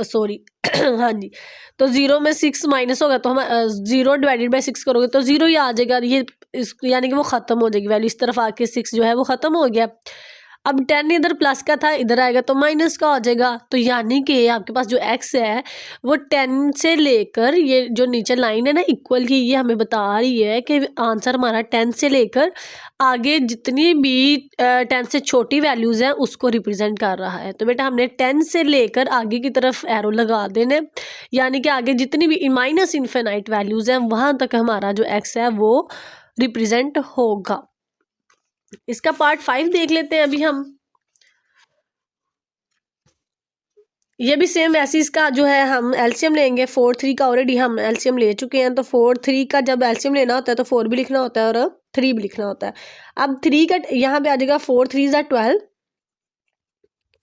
A: सॉरी हाँ जी, तो 0 में 6 माइनस होगा तो हम 0 डिवाइडेड बाई 6 करोगे तो 0 ही आ जाएगा। ये इस यानी कि वो ख़त्म हो जाएगी वैल्यू, इस तरफ आके 6 जो है वो ख़त्म हो गया। अब 10 इधर प्लस का था, इधर आएगा तो माइनस का हो जाएगा। तो यानी कि आपके पास जो x है वो 10 से लेकर, ये जो नीचे लाइन है ना इक्वल की, ये हमें बता रही है कि आंसर हमारा 10 से लेकर आगे जितनी भी 10 से छोटी वैल्यूज़ हैं उसको रिप्रेजेंट कर रहा है। तो बेटा हमने 10 से लेकर आगे की तरफ एरो लगा देने, यानी कि आगे जितनी भी माइनस इन्फिनाइट वैल्यूज़ हैं वहाँ तक हमारा जो x है वो रिप्रेजेंट होगा। इसका पार्ट 5 देख लेते हैं अभी हम। ये भी सेम वैसे इसका जो है हम एलसीएम लेंगे। 4 3 का ऑलरेडी हम एलसीएम ले चुके हैं, तो 4 3 का जब एलसीएम लेना होता है तो 4 भी लिखना होता है और 3 भी लिखना होता है। अब 3 का यहाँ पे आ जाएगा 4 3 ज़ा 12,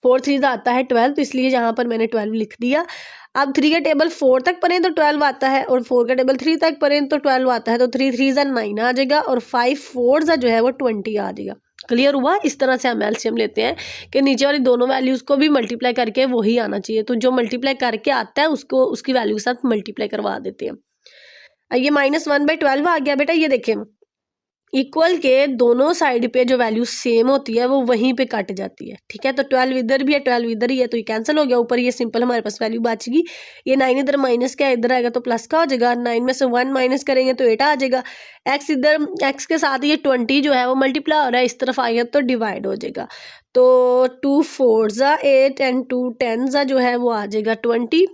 A: 4 3 ज़ा आता है 12, तो इसलिए यहाँ पर मैंने 12 लिख दिया। अब 3 का टेबल 4 तक पढ़ें तो 12 आता है, और 4 का टेबल 3 तक पढ़ें तो 12 आता है, तो 3 3 ज़ा 9 आ जाएगा, और 5 4 ज़ा जो है वो 20 आ जाएगा। क्लियर हुआ? इस तरह से हम एलसीएम लेते हैं कि नीचे वाली दोनों वैल्यूज़ को भी मल्टीप्लाई करके वही आना चाहिए, तो जो मल्टीप्लाई करके आता है उसको उसकी वैल्यू के साथ मल्टीप्लाई करवा देते हैं। ये -1/12 आ गया बेटा। ये देखें इक्वल के दोनों साइड पे जो वैल्यू सेम होती है वो वहीं पे कट जाती है, ठीक है। तो 12 इधर भी है, 12 इधर ही है, तो ये कैंसिल हो गया। ऊपर ये सिंपल हमारे पास वैल्यू बचेगी। ये 9 इधर माइनस का इधर आएगा तो प्लस का हो जाएगा। 9 में से 1 माइनस करेंगे तो 8 आ जाएगा। एक्स इधर, एक्स के साथ ये 20 जो है वो मल्टीप्लाई हो रहा है, इस तरफ आएगा तो डिवाइड हो जाएगा। तो 2 4 ज़ा 8 एंड 2 10 ज़ा जो है वो आ जाएगा 20।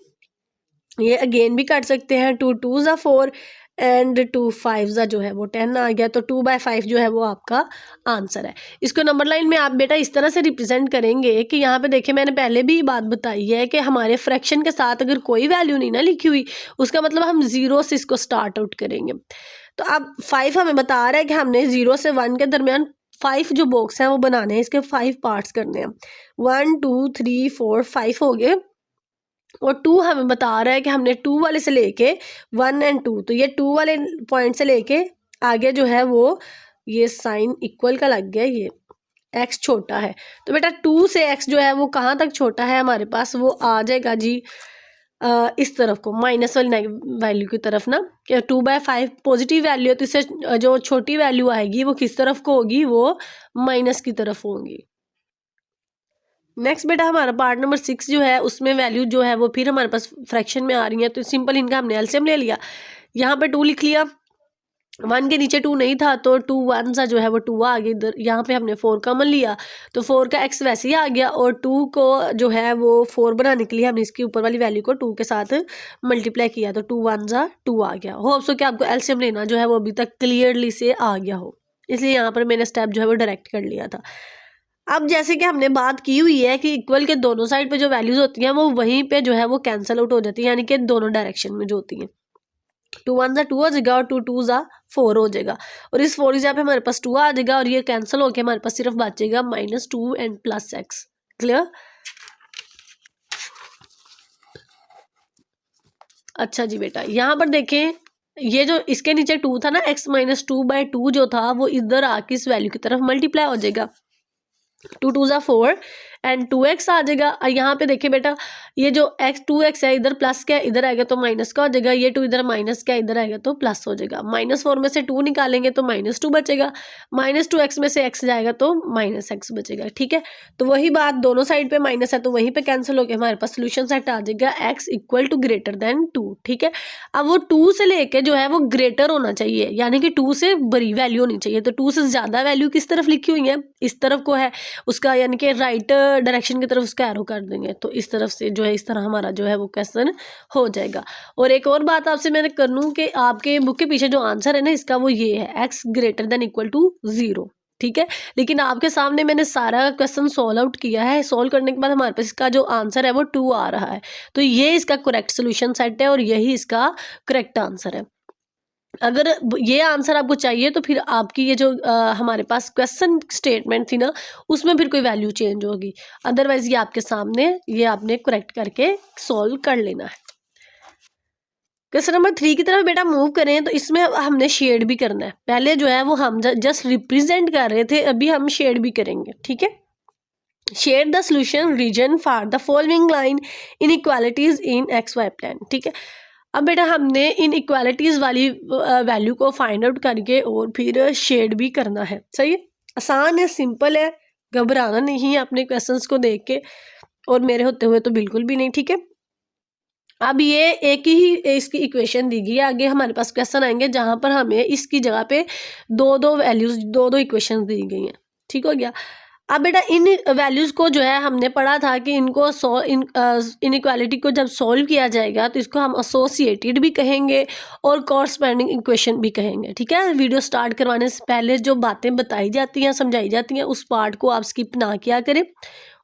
A: ये अगेन भी काट सकते हैं। 2 2 ज़ा 4 एंड 2 5 ज़ा जो है वो 10 आ गया। तो 2/5 जो है वो आपका आंसर है। इसको नंबर लाइन में आप बेटा इस तरह से रिप्रेजेंट करेंगे कि यहाँ पे देखिए मैंने पहले भी बात बताई है कि हमारे फ्रैक्शन के साथ अगर कोई वैल्यू नहीं ना लिखी हुई, उसका मतलब हम 0 से इसको स्टार्ट आउट करेंगे। तो अब 5 हमें बता रहा है कि हमने 0 से 1 के दरमियान 5 जो बॉक्स हैं वो बनाने हैं, इसके 5 पार्ट्स करने हैं। 1 2 3 4 5 हो गए, और 2 हमें बता रहा है कि हमने 2 वाले से लेके 1 एंड 2, तो ये 2 वाले पॉइंट से लेके आगे जो है वो ये साइन इक्वल का लग गया, ये x छोटा है। तो बेटा 2 से x जो है वो कहाँ तक छोटा है हमारे पास, वो आ जाएगा जी इस तरफ को, माइनस वाली वैल्यू की तरफ ना, कि 2/5 पॉजिटिव वैल्यू है तो इससे जो छोटी वैल्यू आएगी वो किस तरफ को होगी, वो माइनस की तरफ होगी। नेक्स्ट बेटा हमारा पार्ट नंबर 6 जो है उसमें वैल्यू जो है वो फिर हमारे पास फ्रैक्शन में आ रही है, तो सिंपल इनका हमने एलसीएम ले लिया। यहाँ पे 2 लिख लिया, 1 के नीचे 2 नहीं था तो 2 1 सा जो है वो 2 आ गया इधर। यहाँ पे हमने 4 कॉमन लिया तो 4 का x वैसे ही आ गया, और 2 को जो है वो 4 बनाने के लिए हमने इसकी ऊपर वाली वैल्यू को 2 के साथ मल्टीप्लाई किया, तो 2 1 सा 2 आ गया। होप सो कि आपको एलसीएम लेना जो है वो अभी तक क्लियरली से आ गया हो, इसलिए यहाँ पर मैंने स्टेप जो है वो डायरेक्ट कर लिया था। अब जैसे कि हमने बात की हुई है कि इक्वल के दोनों साइड पे जो वैल्यूज होती हैं वो वहीं पे जो है वो कैंसिल आउट हो जाती है, यानी कि दोनों डायरेक्शन में जो होती हैं। 2 1 ज़ा 2 हो जाएगा और 2 2 ज़ा 4 हो जाएगा, और इस 4 की जगह पे हमारे पास 2 आ जाएगा, और ये कैंसिल होकर हमारे पास सिर्फ बचेगा -2 एंड +x। क्लियर? अच्छा जी बेटा, यहाँ पर देखें ये जो इसके नीचे 2 था ना, x -2/2 जो था वो इधर आके इस वैल्यू की तरफ मल्टीप्लाई हो जाएगा। 2 2 ज़ा 4 एंड 2x आ जाएगा। और यहाँ पे देखिए बेटा ये जो x 2x है इधर प्लस का इधर आएगा तो माइनस का हो जाएगा, ये 2 इधर माइनस का इधर आएगा तो प्लस हो जाएगा। -4 में से 2 निकालेंगे तो -2 बचेगा, -2x में से x जाएगा तो -x बचेगा, ठीक है। तो वही बात, दोनों साइड पे माइनस है तो वहीं पे कैंसिल होकर हमारे पास सोल्यूशन सेट आ जाएगा x = 2, ठीक है। अब वो 2 से लेके जो है वो ग्रेटर होना चाहिए, यानी कि 2 से बड़ी वैल्यू होनी चाहिए। तो 2 से ज़्यादा वैल्यू किस तरफ लिखी हुई है, इस तरफ को है उसका, यानी कि राइट डायरेक्शन की तरफ उसका एरो कर देंगे, तो इस तरफ से जो है इस तरह हमारा जो है वो क्वेश्चन हो जाएगा। और एक और बात आपसे मैंने कर लूँ कि आपके बुक के पीछे जो आंसर है ना इसका वो ये है x > 0, ठीक है। लेकिन आपके सामने मैंने सारा क्वेश्चन सॉल्व आउट किया है, सॉल्व करने के बाद हमारे पास इसका जो आंसर है वो 2 आ रहा है, तो ये इसका करेक्ट सोल्यूशन सेट है और यही इसका करेक्ट आंसर है। अगर ये आंसर आपको चाहिए तो फिर आपकी ये जो हमारे पास क्वेश्चन स्टेटमेंट थी ना उसमें फिर कोई वैल्यू चेंज होगी, अदरवाइज ये आपके सामने ये आपने करेक्ट करके सॉल्व कर लेना है। क्वेश्चन नंबर 3 की तरफ बेटा मूव करें तो इसमें हमने शेड भी करना है। पहले जो है वो हम जस्ट रिप्रेजेंट कर रहे थे, अभी हम शेड भी करेंगे, ठीक है। Share the solution region for the following line inequalities in X Y plane. ठीक है, अब बेटा हमने इन इक्वालिटीज़ वाली वैल्यू को फाइंड आउट करके और फिर शेड भी करना है। सही है, आसान है, सिंपल है, घबराना नहीं है अपने क्वेश्चंस को देख के, और मेरे होते हुए तो बिल्कुल भी नहीं। ठीक है, अब ये एक ही इसकी इक्वेशन दी गई है, आगे हमारे पास क्वेश्चन आएंगे जहाँ पर हमें इसकी जगह पे दो दो वैल्यूज दो दो इक्वेशन दी गई हैं। ठीक हो गया। अब बेटा इन वैल्यूज़ को जो है हमने पढ़ा था कि इनको इनइक्वालिटी को जब सॉल्व किया जाएगा तो इसको हम एसोसिएटेड भी कहेंगे और कॉरस्पॉन्डिंग इक्वेशन भी कहेंगे। ठीक है, वीडियो स्टार्ट करवाने से पहले जो बातें बताई जाती हैं, समझाई जाती हैं, उस पार्ट को आप स्किप ना किया करें,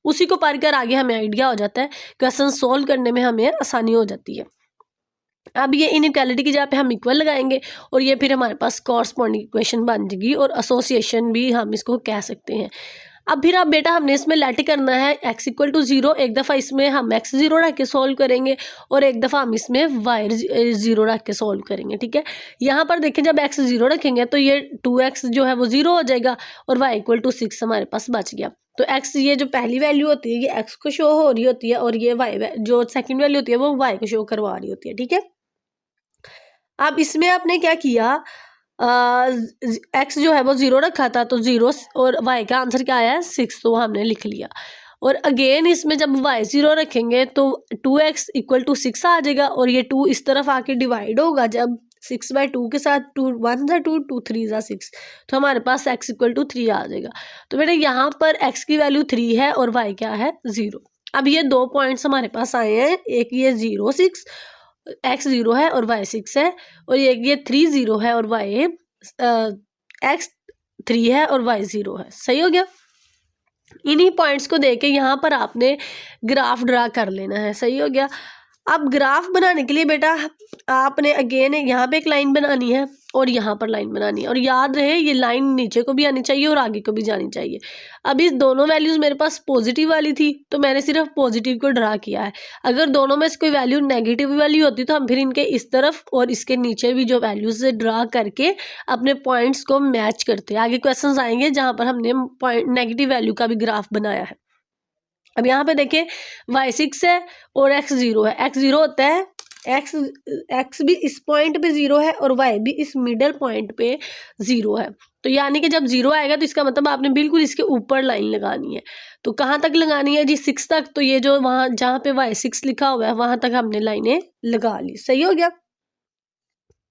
A: उसी को पढ़कर आगे हमें आइडिया हो जाता है, क्वेश्चन सॉल्व करने में हमें आसानी हो जाती है। अब ये इनइक्वालिटी की जगह पे हम इक्वल लगाएंगे और ये फिर हमारे पास कॉरस्पॉन्डिंग इक्वेशन बन जाएगी, और एसोसिएशन भी हम इसको कह सकते हैं। अब फिर अब बेटा हमने इसमें लेट करना है x इक्वल टू 0, एक दफ़ा इसमें हम x 0 रख के सॉल्व करेंगे और एक दफ़ा हम इसमें y 0 रख के सॉल्व करेंगे। ठीक है, यहाँ पर देखें जब x 0 रखेंगे तो ये 2x जो है वो 0 हो जाएगा और y इक्वल टू 6 हमारे पास बच गया। तो x ये जो पहली वैल्यू होती है ये x को शो हो रही होती है, और ये y जो सेकेंड वैल्यू होती है वो y को शो करवा रही होती है। ठीक है, अब इसमें आपने क्या किया, एक्स जो है वो 0 रखा था तो 0, और y का आंसर क्या आया है 6, तो हमने लिख लिया। और अगेन इसमें जब y 0 रखेंगे तो 2x इक्वल टू 6 आ जाएगा, और ये 2 इस तरफ आके डिवाइड होगा जब 6/2 के साथ, 2 1 था 2 2 3 जा 6, तो हमारे पास x इक्वल टू 3 आ जाएगा। तो बेटा यहाँ पर x की वैल्यू 3 है और y क्या है 0। अब ये दो पॉइंट्स हमारे पास आए हैं, एक ये 0 6 x 0 है और y 6 है, और ये 3 0 है और y x 3 है और y 0 है। सही हो गया। इन्हीं पॉइंट्स को देके यहाँ पर आपने ग्राफ ड्रा कर लेना है। सही हो गया। अब ग्राफ बनाने के लिए बेटा आपने अगेन यहाँ पे एक लाइन बनानी है और यहाँ पर लाइन बनानी है, और याद रहे ये लाइन नीचे को भी आनी चाहिए और आगे को भी जानी चाहिए। अब इस दोनों वैल्यूज़ मेरे पास पॉजिटिव वाली थी तो मैंने सिर्फ पॉजिटिव को ड्रा किया है। अगर दोनों में से कोई वैल्यू नेगेटिव वाली होती तो हम फिर इनके इस तरफ और इसके नीचे भी जो वैल्यूज ड्रा करके अपने पॉइंट्स को मैच करते हैं। आगे क्वेश्चन आएंगे जहाँ पर हमने पॉइंट नेगेटिव वैल्यू का भी ग्राफ बनाया है। अब यहाँ पे देखें y 6 है और x 0 है। x 0 होता है, x भी इस पॉइंट पे 0 है और y भी इस मिडल पॉइंट पे 0 है। तो यानी कि जब 0 आएगा तो इसका मतलब आपने बिल्कुल इसके ऊपर लाइन लगानी है। तो कहाँ तक लगानी है जी 6 तक। तो ये जो वहाँ जहाँ पे y 6 लिखा हुआ है वहाँ तक हमने लाइनें लगा ली। सही हो गया।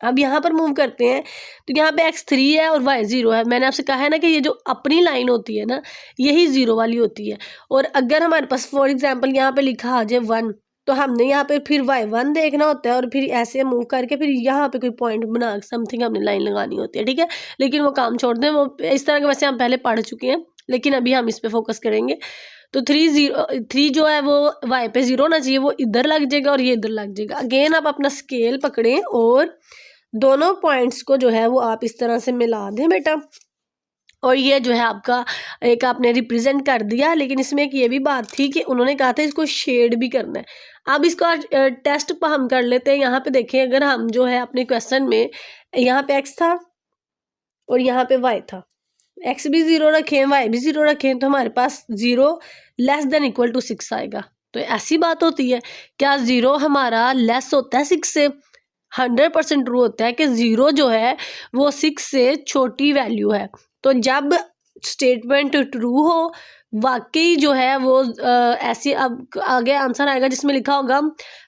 A: अब यहाँ पर मूव करते हैं तो यहाँ पे x 3 है और y 0 है। मैंने आपसे कहा है ना कि ये जो अपनी लाइन होती है ना यही 0 वाली होती है, और अगर हमारे पास फॉर एग्जांपल यहाँ पे लिखा आ जाए 1 तो हमने यहाँ पे फिर y 1 देखना होता है और फिर ऐसे मूव करके फिर यहाँ पे कोई पॉइंट बना समथिंग हमने लाइन लगानी होती है। ठीक है, लेकिन वो काम छोड़ दें, वो इस तरह के वैसे हम पहले पढ़ चुके हैं, लेकिन अभी हम इस पर फोकस करेंगे। तो 3 जो है वो y पे 0 होना चाहिए, वो इधर लग जाएगा और ये इधर लग जाएगा। अगेन आप अपना स्केल पकड़ें और दोनों पॉइंट्स को जो है वो आप इस तरह से मिला दें बेटा, और ये जो है आपका एक आपने रिप्रेजेंट कर दिया। लेकिन इसमें एक ये भी बात थी कि उन्होंने कहा था इसको शेड भी करना है। अब इसको टेस्ट पर हम कर लेते हैं। यहाँ पे देखें, अगर हम जो है अपने क्वेश्चन में यहाँ पे x था और यहाँ पे y था, x भी 0 रखें y भी 0 रखें तो हमारे पास 0 लेस देन इक्वल टू 6 आएगा। तो ऐसी बात होती है, क्या 0 हमारा लेस होता है 6 से? 100% ट्रू होता है कि 0 जो है वो 6 से छोटी वैल्यू है। तो जब स्टेटमेंट ट्रू हो वाकई जो है वो ऐसी, अब आगे आंसर आएगा जिसमें लिखा होगा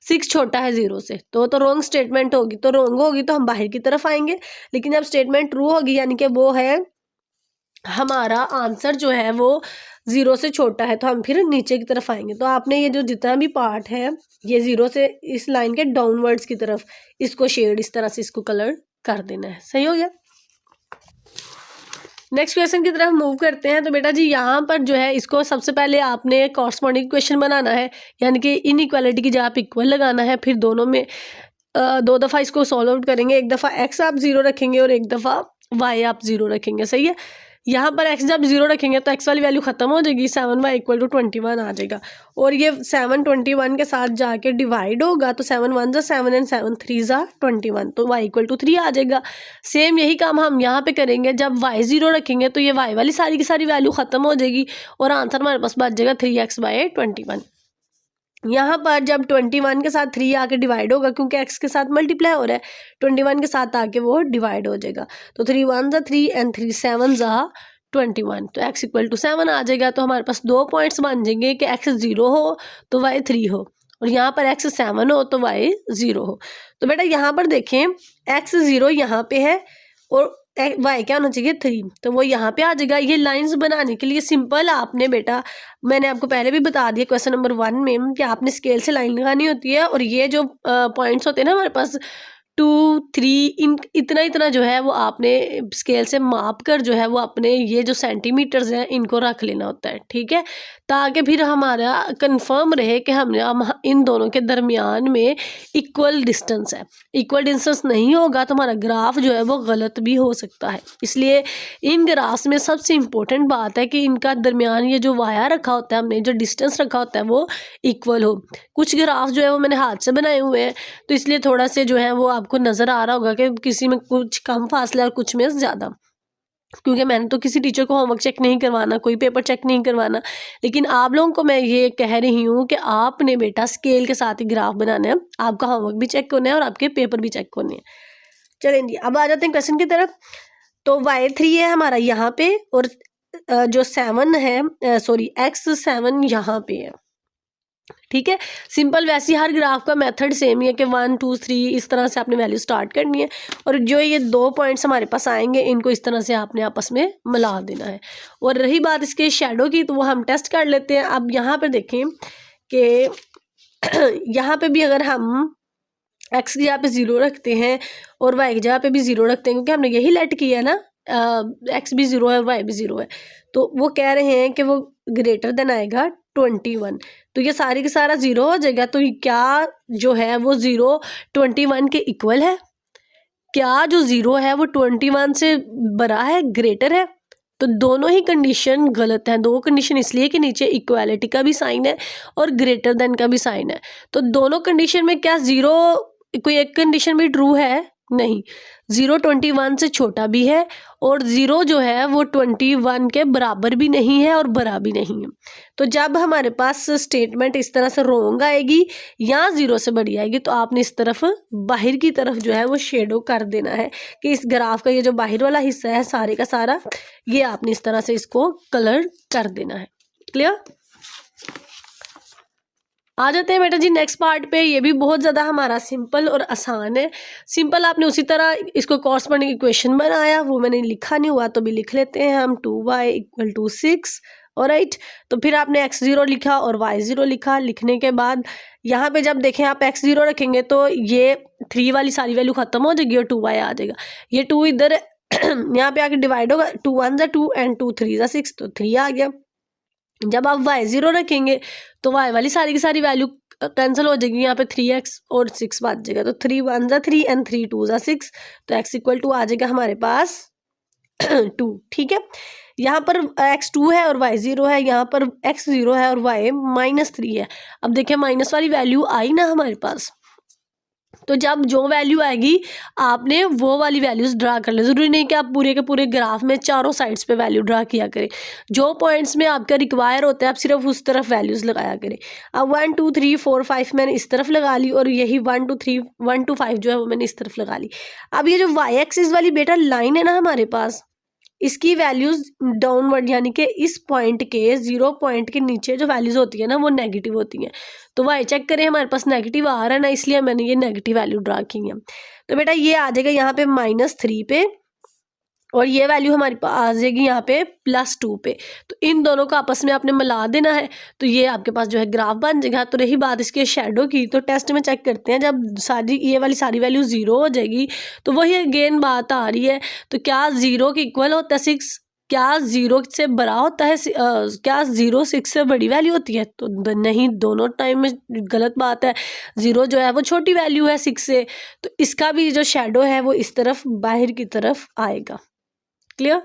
A: 6 छोटा है 0 से, तो रॉन्ग स्टेटमेंट होगी। तो रॉन्ग होगी तो हम बाहर की तरफ आएंगे, लेकिन जब स्टेटमेंट ट्रू होगी यानी कि वो है हमारा आंसर जो है वो 0 से छोटा है, तो हम फिर नीचे की तरफ आएंगे। तो आपने ये जो जितना भी पार्ट है ये 0 से इस लाइन के डाउनवर्ड्स की तरफ इसको शेड इस तरह से इसको कलर कर देना है। सही हो गया। नेक्स्ट क्वेश्चन की तरफ मूव करते हैं। तो बेटा जी यहाँ पर जो है इसको सबसे पहले आपने कॉरस्पॉन्डिंग इक्वेशन बनाना है, यानी कि इनइक्वालिटी की जगह आप इक्वल लगाना है। फिर दोनों में 2 दफ़ा इसको सॉल्व आउट करेंगे। एक दफ़ा x आप 0 रखेंगे और एक दफ़ा y आप 0 रखेंगे। सही है। यहाँ पर x जब 0 रखेंगे तो x वाली वैल्यू खत्म हो जाएगी, 7y इक्वल टू 21 आ जाएगा। और ये 7 21 के साथ जाके डिवाइड होगा तो 7 1 जा 7 एंड 7 3 जा 21, तो y इक्वल टू 3 आ जाएगा। सेम यही काम हम यहाँ पे करेंगे, जब y 0 रखेंगे तो ये y वाली सारी की सारी वैल्यू खत्म हो जाएगी और आंसर हमारे पास बच जाएगा 3x/21। यहाँ पर जब 21 के साथ 3 आके डिवाइड होगा, क्योंकि x के साथ मल्टीप्लाई हो रहा है, 21 के साथ आके वो डिवाइड हो जाएगा, तो 3 1 जा 3 एंड 3 7 जा 21, तो x इक्वल टू 7 आ जाएगा। तो हमारे पास 2 पॉइंट्स बन जाएंगे कि x 0 हो तो y 3 हो, और यहाँ पर x 7 हो तो y 0 हो। तो बेटा यहाँ पर देखें x 0 यहाँ पे है और y क्या होना चाहिए 3, तो वो यहाँ पे आ जाएगा। ये लाइंस बनाने के लिए सिंपल आपने बेटा, मैंने आपको पहले भी बता दिया क्वेश्चन नंबर 1 में कि आपने स्केल से लाइन लगानी होती है, और ये जो पॉइंट्स होते हैं ना हमारे पास 2 3 इन इतना इतना जो है वो आपने स्केल से माप कर जो है वो अपने ये जो सेंटीमीटर्स हैं इनको रख लेना होता है, ठीक है, ताकि फिर हमारा कंफर्म रहे कि हम इन दोनों के दरमियान में इक्वल डिस्टेंस है। इक्वल डिस्टेंस नहीं होगा तो हमारा ग्राफ जो है वो गलत भी हो सकता है। इसलिए इन ग्राफ्स में सबसे इम्पोर्टेंट बात है कि इनका दरमियान ये जो वाया रखा होता है, हमने जो डिस्टेंस रखा होता है वो इक्वल हो। कुछ ग्राफ जो है वो मैंने हाथ से बनाए हुए हैं, तो इसलिए थोड़ा से जो है वो आपको नज़र आ रहा होगा कि किसी में कुछ कम फासला और कुछ में ज़्यादा, क्योंकि मैंने तो किसी टीचर को होमवर्क चेक नहीं करवाना, कोई पेपर चेक नहीं करवाना, लेकिन आप लोगों को मैं ये कह रही हूँ कि आपने बेटा स्केल के साथ ही ग्राफ बनाना है, आपका होमवर्क भी चेक होना है और आपके पेपर भी चेक होने हैं। चलें जी, अब आ जाते हैं क्वेश्चन की तरफ। तो y3 है हमारा यहाँ पे, और जो 7 है सॉरी x7 यहाँ पे है, ठीक है। सिंपल वैसे हर ग्राफ का मेथड सेम ही है कि 1 2 3 इस तरह से आपने वैल्यू स्टार्ट करनी है, और जो ये 2 पॉइंट्स हमारे पास आएंगे इनको इस तरह से आपने आपस में मिला देना है। और रही बात इसके शेडो की, तो वो हम टेस्ट कर लेते हैं। अब यहाँ पे देखें कि यहाँ पे भी अगर हम x की जगह पे 0 रखते हैं और y की जगह पे भी 0 रखते हैं, क्योंकि हमने यही लेट किया है ना, x भी 0 है और y भी 0 है, तो वो कह रहे हैं कि वो ग्रेटर देन आएगा 21, तो ये सारी का सारा 0 हो जाएगा। तो क्या जो है वो 0 21 के इक्वल है? क्या जो 0 है वो 21 से बड़ा है, ग्रेटर है? तो दोनों ही कंडीशन गलत है। दो कंडीशन इसलिए कि नीचे इक्वालिटी का भी साइन है और ग्रेटर देन का भी साइन है, तो दोनों कंडीशन में क्या 0 कोई एक कंडीशन भी ट्रू है? नहीं, 0 21 से छोटा भी है और 0 जो है वो 21 के बराबर भी नहीं है और बड़ा भी नहीं है। तो जब हमारे पास स्टेटमेंट इस तरह से रॉन्ग आएगी या 0 से बड़ी आएगी, तो आपने इस तरफ बाहर की तरफ जो है वो शेडो कर देना है कि इस ग्राफ का ये जो बाहर वाला हिस्सा है सारे का सारा, ये आपने इस तरह से इसको कलर कर देना है। क्लियर? आ जाते हैं बेटा जी नेक्स्ट पार्ट पे। ये भी बहुत ज़्यादा हमारा सिंपल और आसान है। सिंपल आपने उसी तरह इसको कॉरस्पॉन्डिंग इक्वेशन बनाया, वो मैंने लिखा नहीं हुआ तो भी लिख लेते हैं हम। 2y equal to 6, alright. तो फिर आपने x0 लिखा और y0 लिखा। लिखने के बाद यहाँ पे जब देखें आप x0 रखेंगे तो ये 3 वाली सारी वैल्यू खत्म हो जाएगी और 2y आ जाएगा। ये 2 इधर यहाँ पे आके डिवाइड होगा, 2 1 जा 2 एंड 2 3 जा 6, तो 3 आ गया। जब आप y0 रखेंगे तो y वाली सारी की सारी वैल्यू कैंसिल हो जाएगी, यहाँ पे 3x और 6 बच जाएगा, तो 3 1 जा 3 एंड 3 2 जा 6, तो x इक्वल टू आ जाएगा हमारे पास 2, ठीक है। यहाँ पर x2 है और y0 है, यहाँ पर x0 है और y -3 है। अब देखिए माइनस वाली वैल्यू आई ना हमारे पास, तो जब जो वैल्यू आएगी आपने वो वाली वैल्यूज ड्रा कर ले। जरूरी नहीं कि आप पूरे के पूरे ग्राफ में चारों साइड्स पे वैल्यू ड्रा किया करें, जो पॉइंट्स में आपका रिक्वायर होता है आप सिर्फ उस तरफ वैल्यूज लगाया करें। अब 1 2 3 4 5 मैंने इस तरफ लगा ली और यही 1 2 3 1 2 5 जो है वो मैंने इस तरफ लगा ली। अब ये जो y एक्सिस वाली बेटा लाइन है ना हमारे पास, इसकी वैल्यूज डाउनवर्ड यानी कि इस पॉइंट के 0 पॉइंट के नीचे जो वैल्यूज होती है ना वो नेगेटिव होती हैं। तो वाई चेक करें, हमारे पास नेगेटिव आ रहा है ना, इसलिए मैंने ये नेगेटिव वैल्यू ड्रा की है। तो बेटा ये आ जाएगा यहाँ पे -3 पे और ये वैल्यू हमारे पास आ जाएगी यहाँ पे +2 पे। तो इन दोनों को आपस में आपने मिला देना है, तो ये आपके पास जो है ग्राफ बन जाएगा। तो रही बात इसके शेडो की, तो टेस्ट में चेक करते हैं जब सारी ये वाली सारी वैल्यू 0 हो जाएगी तो वही अगेन बात आ रही है, तो क्या 0 के इक्वल होता है 6? क्या 0 से बड़ा होता है? क्या 0 6 से बड़ी वैल्यू होती है? तो नहीं, दोनों टाइम में गलत बात है। 0 जो है वो छोटी वैल्यू है 6 से, तो इसका भी जो शेडो है वो इस तरफ बाहर की तरफ आएगा। क्लियर?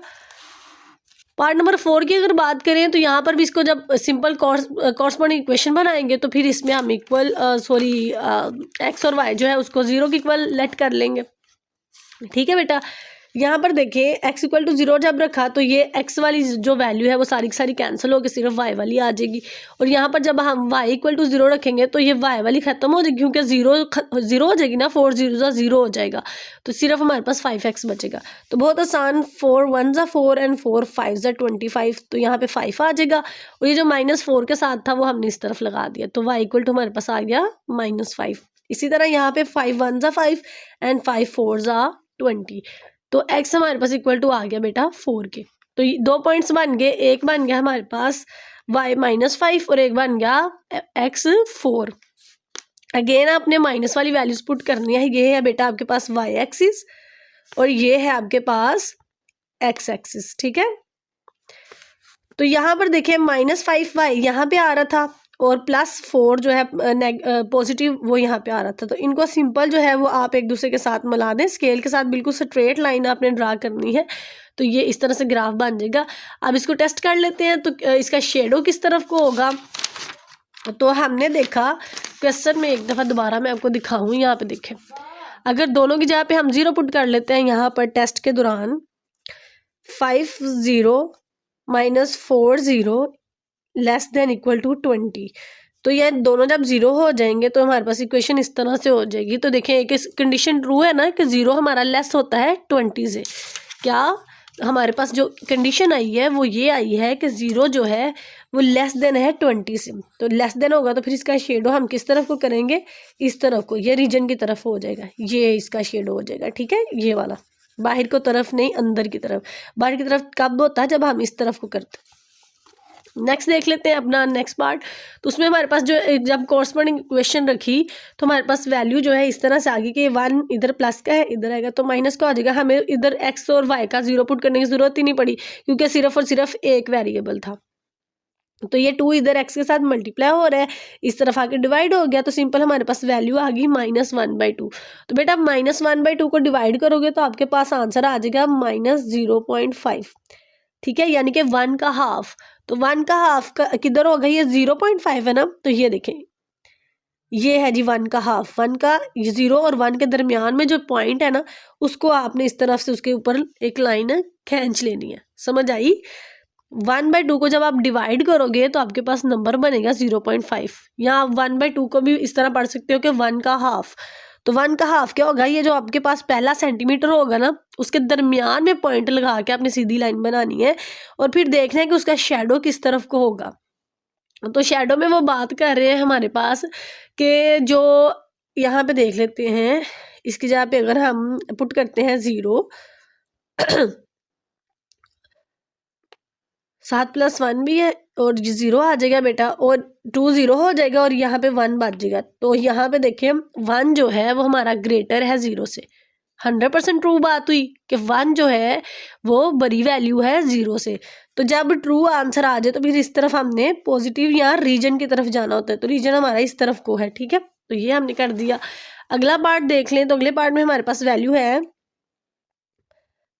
A: पार्ट नंबर 4 की अगर बात करें तो यहाँ पर भी इसको जब सिंपल कॉरस्पॉन्डिंग इक्वेशन बनाएंगे तो फिर इसमें हम इक्वल एक्स और वाई जो है उसको 0 के इक्वल लेट कर लेंगे। ठीक है बेटा, यहाँ पर देखिए x इक्वल टू 0 जब रखा तो ये x वाली जो वैल्यू है वो सारी की सारी कैंसिल होकर सिर्फ y वाली आ जाएगी, और यहाँ पर जब हम y इक्वल टू 0 रखेंगे तो ये y वाली खत्म हो जाएगी क्योंकि 0 हो जाएगी ना, 4 0 0 हो जाएगा, तो सिर्फ हमारे पास 5x बचेगा। तो बहुत आसान, 4 1 4 एंड 4 5 25, तो यहाँ पे 5 आ जाएगा, और ये जो -4 के साथ था वो हमने इस तरफ लगा दिया, तो y इक्वल टू हमारे पास आ गया -5। इसी तरह यहाँ पे 5 1 5 एंड 5 4 20, तो x हमारे पास इक्वल टू आ गया बेटा 4 के। तो 2 पॉइंट्स बन गए, एक बन गया हमारे पास y -5 और एक बन गया x 4। अगेन आपने माइनस वाली वैल्यूज पुट करनी है, ये है बेटा आपके पास y एक्सिस और ये है आपके पास x एक्सिस। ठीक है, तो यहाँ पर देखिए -5y यहाँ पे आ रहा था और +4 जो है पॉजिटिव वो यहाँ पे आ रहा था, तो इनको सिंपल जो है वो आप एक दूसरे के साथ मिला दें, स्केल के साथ बिल्कुल स्ट्रेट लाइन आपने ड्रा करनी है, तो ये इस तरह से ग्राफ बन जाएगा। अब इसको टेस्ट कर लेते हैं, तो इसका शेडो किस तरफ को होगा। तो हमने देखा क्वेश्चन में, एक दफ़ा दोबारा मैं आपको दिखाऊँ, यहाँ पे देखें, अगर दोनों की जगह पे हम 0 पुट कर लेते हैं यहाँ पर टेस्ट के दौरान, 5 0 -4 0 लेस देन इक्वल टू 20, तो ये दोनों जब 0 हो जाएंगे तो हमारे पास इक्वेशन इस तरह से हो जाएगी। तो देखें, एक कंडीशन ट्रू है ना कि 0 हमारा लेस होता है 20 से, क्या हमारे पास जो कंडीशन आई है वो ये आई है कि 0 जो है वो लेस देन है 20 से, तो लेस देन होगा तो फिर इसका शेडो हम किस तरफ को करेंगे, इस तरफ को, ये रीजन की तरफ हो जाएगा, ये इसका शेडो हो जाएगा। ठीक है, ये वाला बाहर को तरफ नहीं, अंदर की तरफ। बाहर की तरफ कब होता है, जब हम इस तरफ को करते हैं। नेक्स्ट देख लेते हैं अपना नेक्स्ट पार्ट, तो उसमें हमारे पास जो जब कॉरस्पॉन्डिंग इक्वेशन रखी तो हमारे पास वैल्यू जो है इस तरह से आ गई कि 1 इधर प्लस का है, इधर आएगा तो माइनस का हो जाएगा। हमें इधर x और y का 0 पुट करने की ज़रूरत ही नहीं पड़ी क्योंकि सिर्फ और सिर्फ एक वेरिएबल था, तो ये 2 इधर x के साथ मल्टीप्लाई हो रहा है, इस तरफ आके डिवाइड हो गया, तो सिंपल हमारे पास वैल्यू आ गई -1/2। तो बेटा -1/2 को डिवाइड करोगे तो आपके पास आंसर आ जाएगा -0.5। ठीक है, यानी कि 1 का हाफ, तो 1 का हाफ का किधर होगा, ये 0.5 है ना, तो ये देखें ये है जी 1 का हाफ, 1 का 0 और 1 के दरमियान में जो पॉइंट है ना उसको आपने इस तरफ से उसके ऊपर एक लाइन खींच लेनी है, समझ आई। 1/2 को जब आप डिवाइड करोगे तो आपके पास नंबर बनेगा 0.5, या आप 1/2 को भी इस तरह पढ़ सकते हो कि 1 का हाफ, तो 1 का हाफ क्या होगा, ये जो आपके पास पहला सेंटीमीटर होगा ना उसके दरमियान में पॉइंट लगा के आपने सीधी लाइन बनानी है और फिर देखना है कि उसका शेडो किस तरफ को होगा। तो शेडो में वो बात कर रहे हैं हमारे पास कि जो यहाँ पे देख लेते हैं, इसकी जगह पे अगर हम पुट करते हैं 0 7 + 1 भी है और 0 आ जाएगा बेटा, और 2 0 हो जाएगा और यहाँ पे 1 बच जाएगा। तो यहाँ पे देखिए 1 जो है वो हमारा ग्रेटर है 0 से, 100% ट्रू बात हुई कि 1 जो है वो बड़ी वैल्यू है 0 से। तो जब ट्रू आंसर आ जाए तो फिर इस तरफ हमने पॉजिटिव या रीजन की तरफ जाना होता है, तो रीजन हमारा इस तरफ को है। ठीक है, तो ये हमने कर दिया। अगला पार्ट देख लें, तो अगले पार्ट में हमारे पास वैल्यू है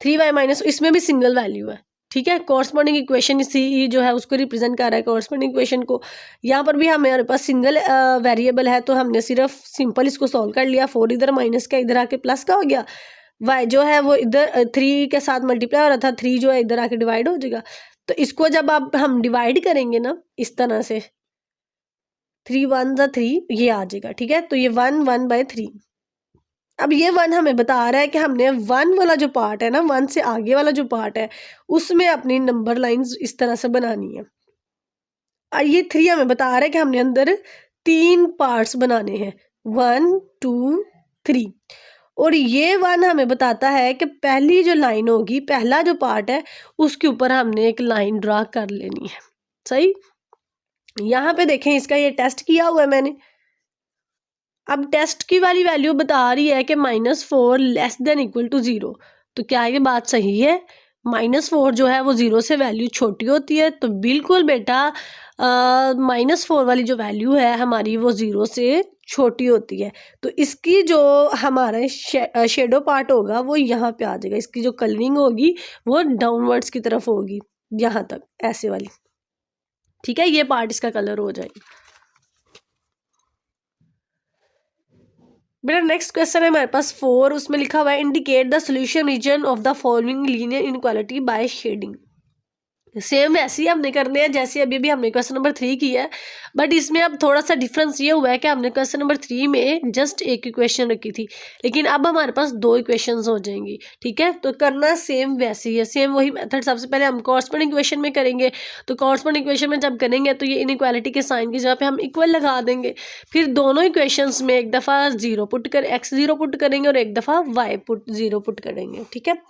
A: 3y-, इसमें भी सिंगल वैल्यू है। ठीक है, कॉरस्पॉन्डिंग इक्वेशन सी जो है उसको रिप्रेजेंट कर रहा है कॉरस्पॉन्डिंग इक्वेशन को। यहाँ पर भी हमारे पास सिंगल वेरिएबल है, तो हमने सिर्फ सिंपल इसको सॉल्व कर लिया। 4 इधर माइनस का, इधर आके प्लस का हो गया। y जो है वो इधर 3 के साथ मल्टीप्लाई हो रहा था, 3 जो है इधर आके डिवाइड हो जाएगा। तो इसको जब आप हम डिवाइड करेंगे ना इस तरह से, 3 1 3 ये आ जाएगा। ठीक है, तो ये 1 1/3। अब ये 1 हमें बता रहा है कि हमने 1 वाला जो पार्ट है ना, 1 से आगे वाला जो पार्ट है उसमें अपनी नंबर लाइंस इस तरह से बनानी है। और ये 3 हमें बता रहा है कि हमने अंदर 3 पार्ट्स बनाने हैं, 1 2 3। और ये 1 हमें बताता है कि पहली जो लाइन होगी, पहला जो पार्ट है उसके ऊपर हमने एक लाइन ड्रा कर लेनी है। सही, यहाँ पे देखें इसका ये टेस्ट किया हुआ है मैंने। अब टेस्ट की वाली वैल्यू बता रही है कि -4 लेस देन इक्वल टू 0, तो क्या ये बात सही है? -4 जो है वो 0 से वैल्यू छोटी होती है, तो बिल्कुल बेटा -4 वाली जो वैल्यू है हमारी वो 0 से छोटी होती है। तो इसकी जो हमारा शेडो पार्ट होगा वो यहाँ पे आ जाएगा, इसकी जो कलरिंग होगी वो डाउनवर्ड्स की तरफ होगी। यहाँ तक ऐसे वाली, ठीक है, ये पार्ट इसका कलर हो जाएगा। मेरा नेक्स्ट क्वेश्चन है हमारे पास 4, उसमें लिखा हुआ है indicate the solution region of the following linear inequality by shading. Same ऐसे ही हमने करने हैं जैसे अभी भी हमने क्वेश्चन नंबर 3 किया है, बट इसमें अब थोड़ा सा डिफरेंस ये हुआ है कि हमने क्वेश्चन नंबर 3 में जस्ट एक इक्वेशन रखी थी, लेकिन अब हमारे पास 2 इक्वेशंस हो जाएंगी, ठीक है। तो करना सेम वैसे ही है, सेम वही मेथड। सबसे पहले हम कॉरस्पॉन्डिंग इक्वेशन में करेंगे, तो कॉरस्पॉन्डिंग इक्वेशन में जब करेंगे तो ये इनइक्वालिटी के साइन की जगह पे हम इक्वल लगा देंगे, फिर दोनों इक्वेशंस में एक दफ़ा x 0 पुट करेंगे और एक दफ़ा y 0 पुट करेंगे, ठीक है।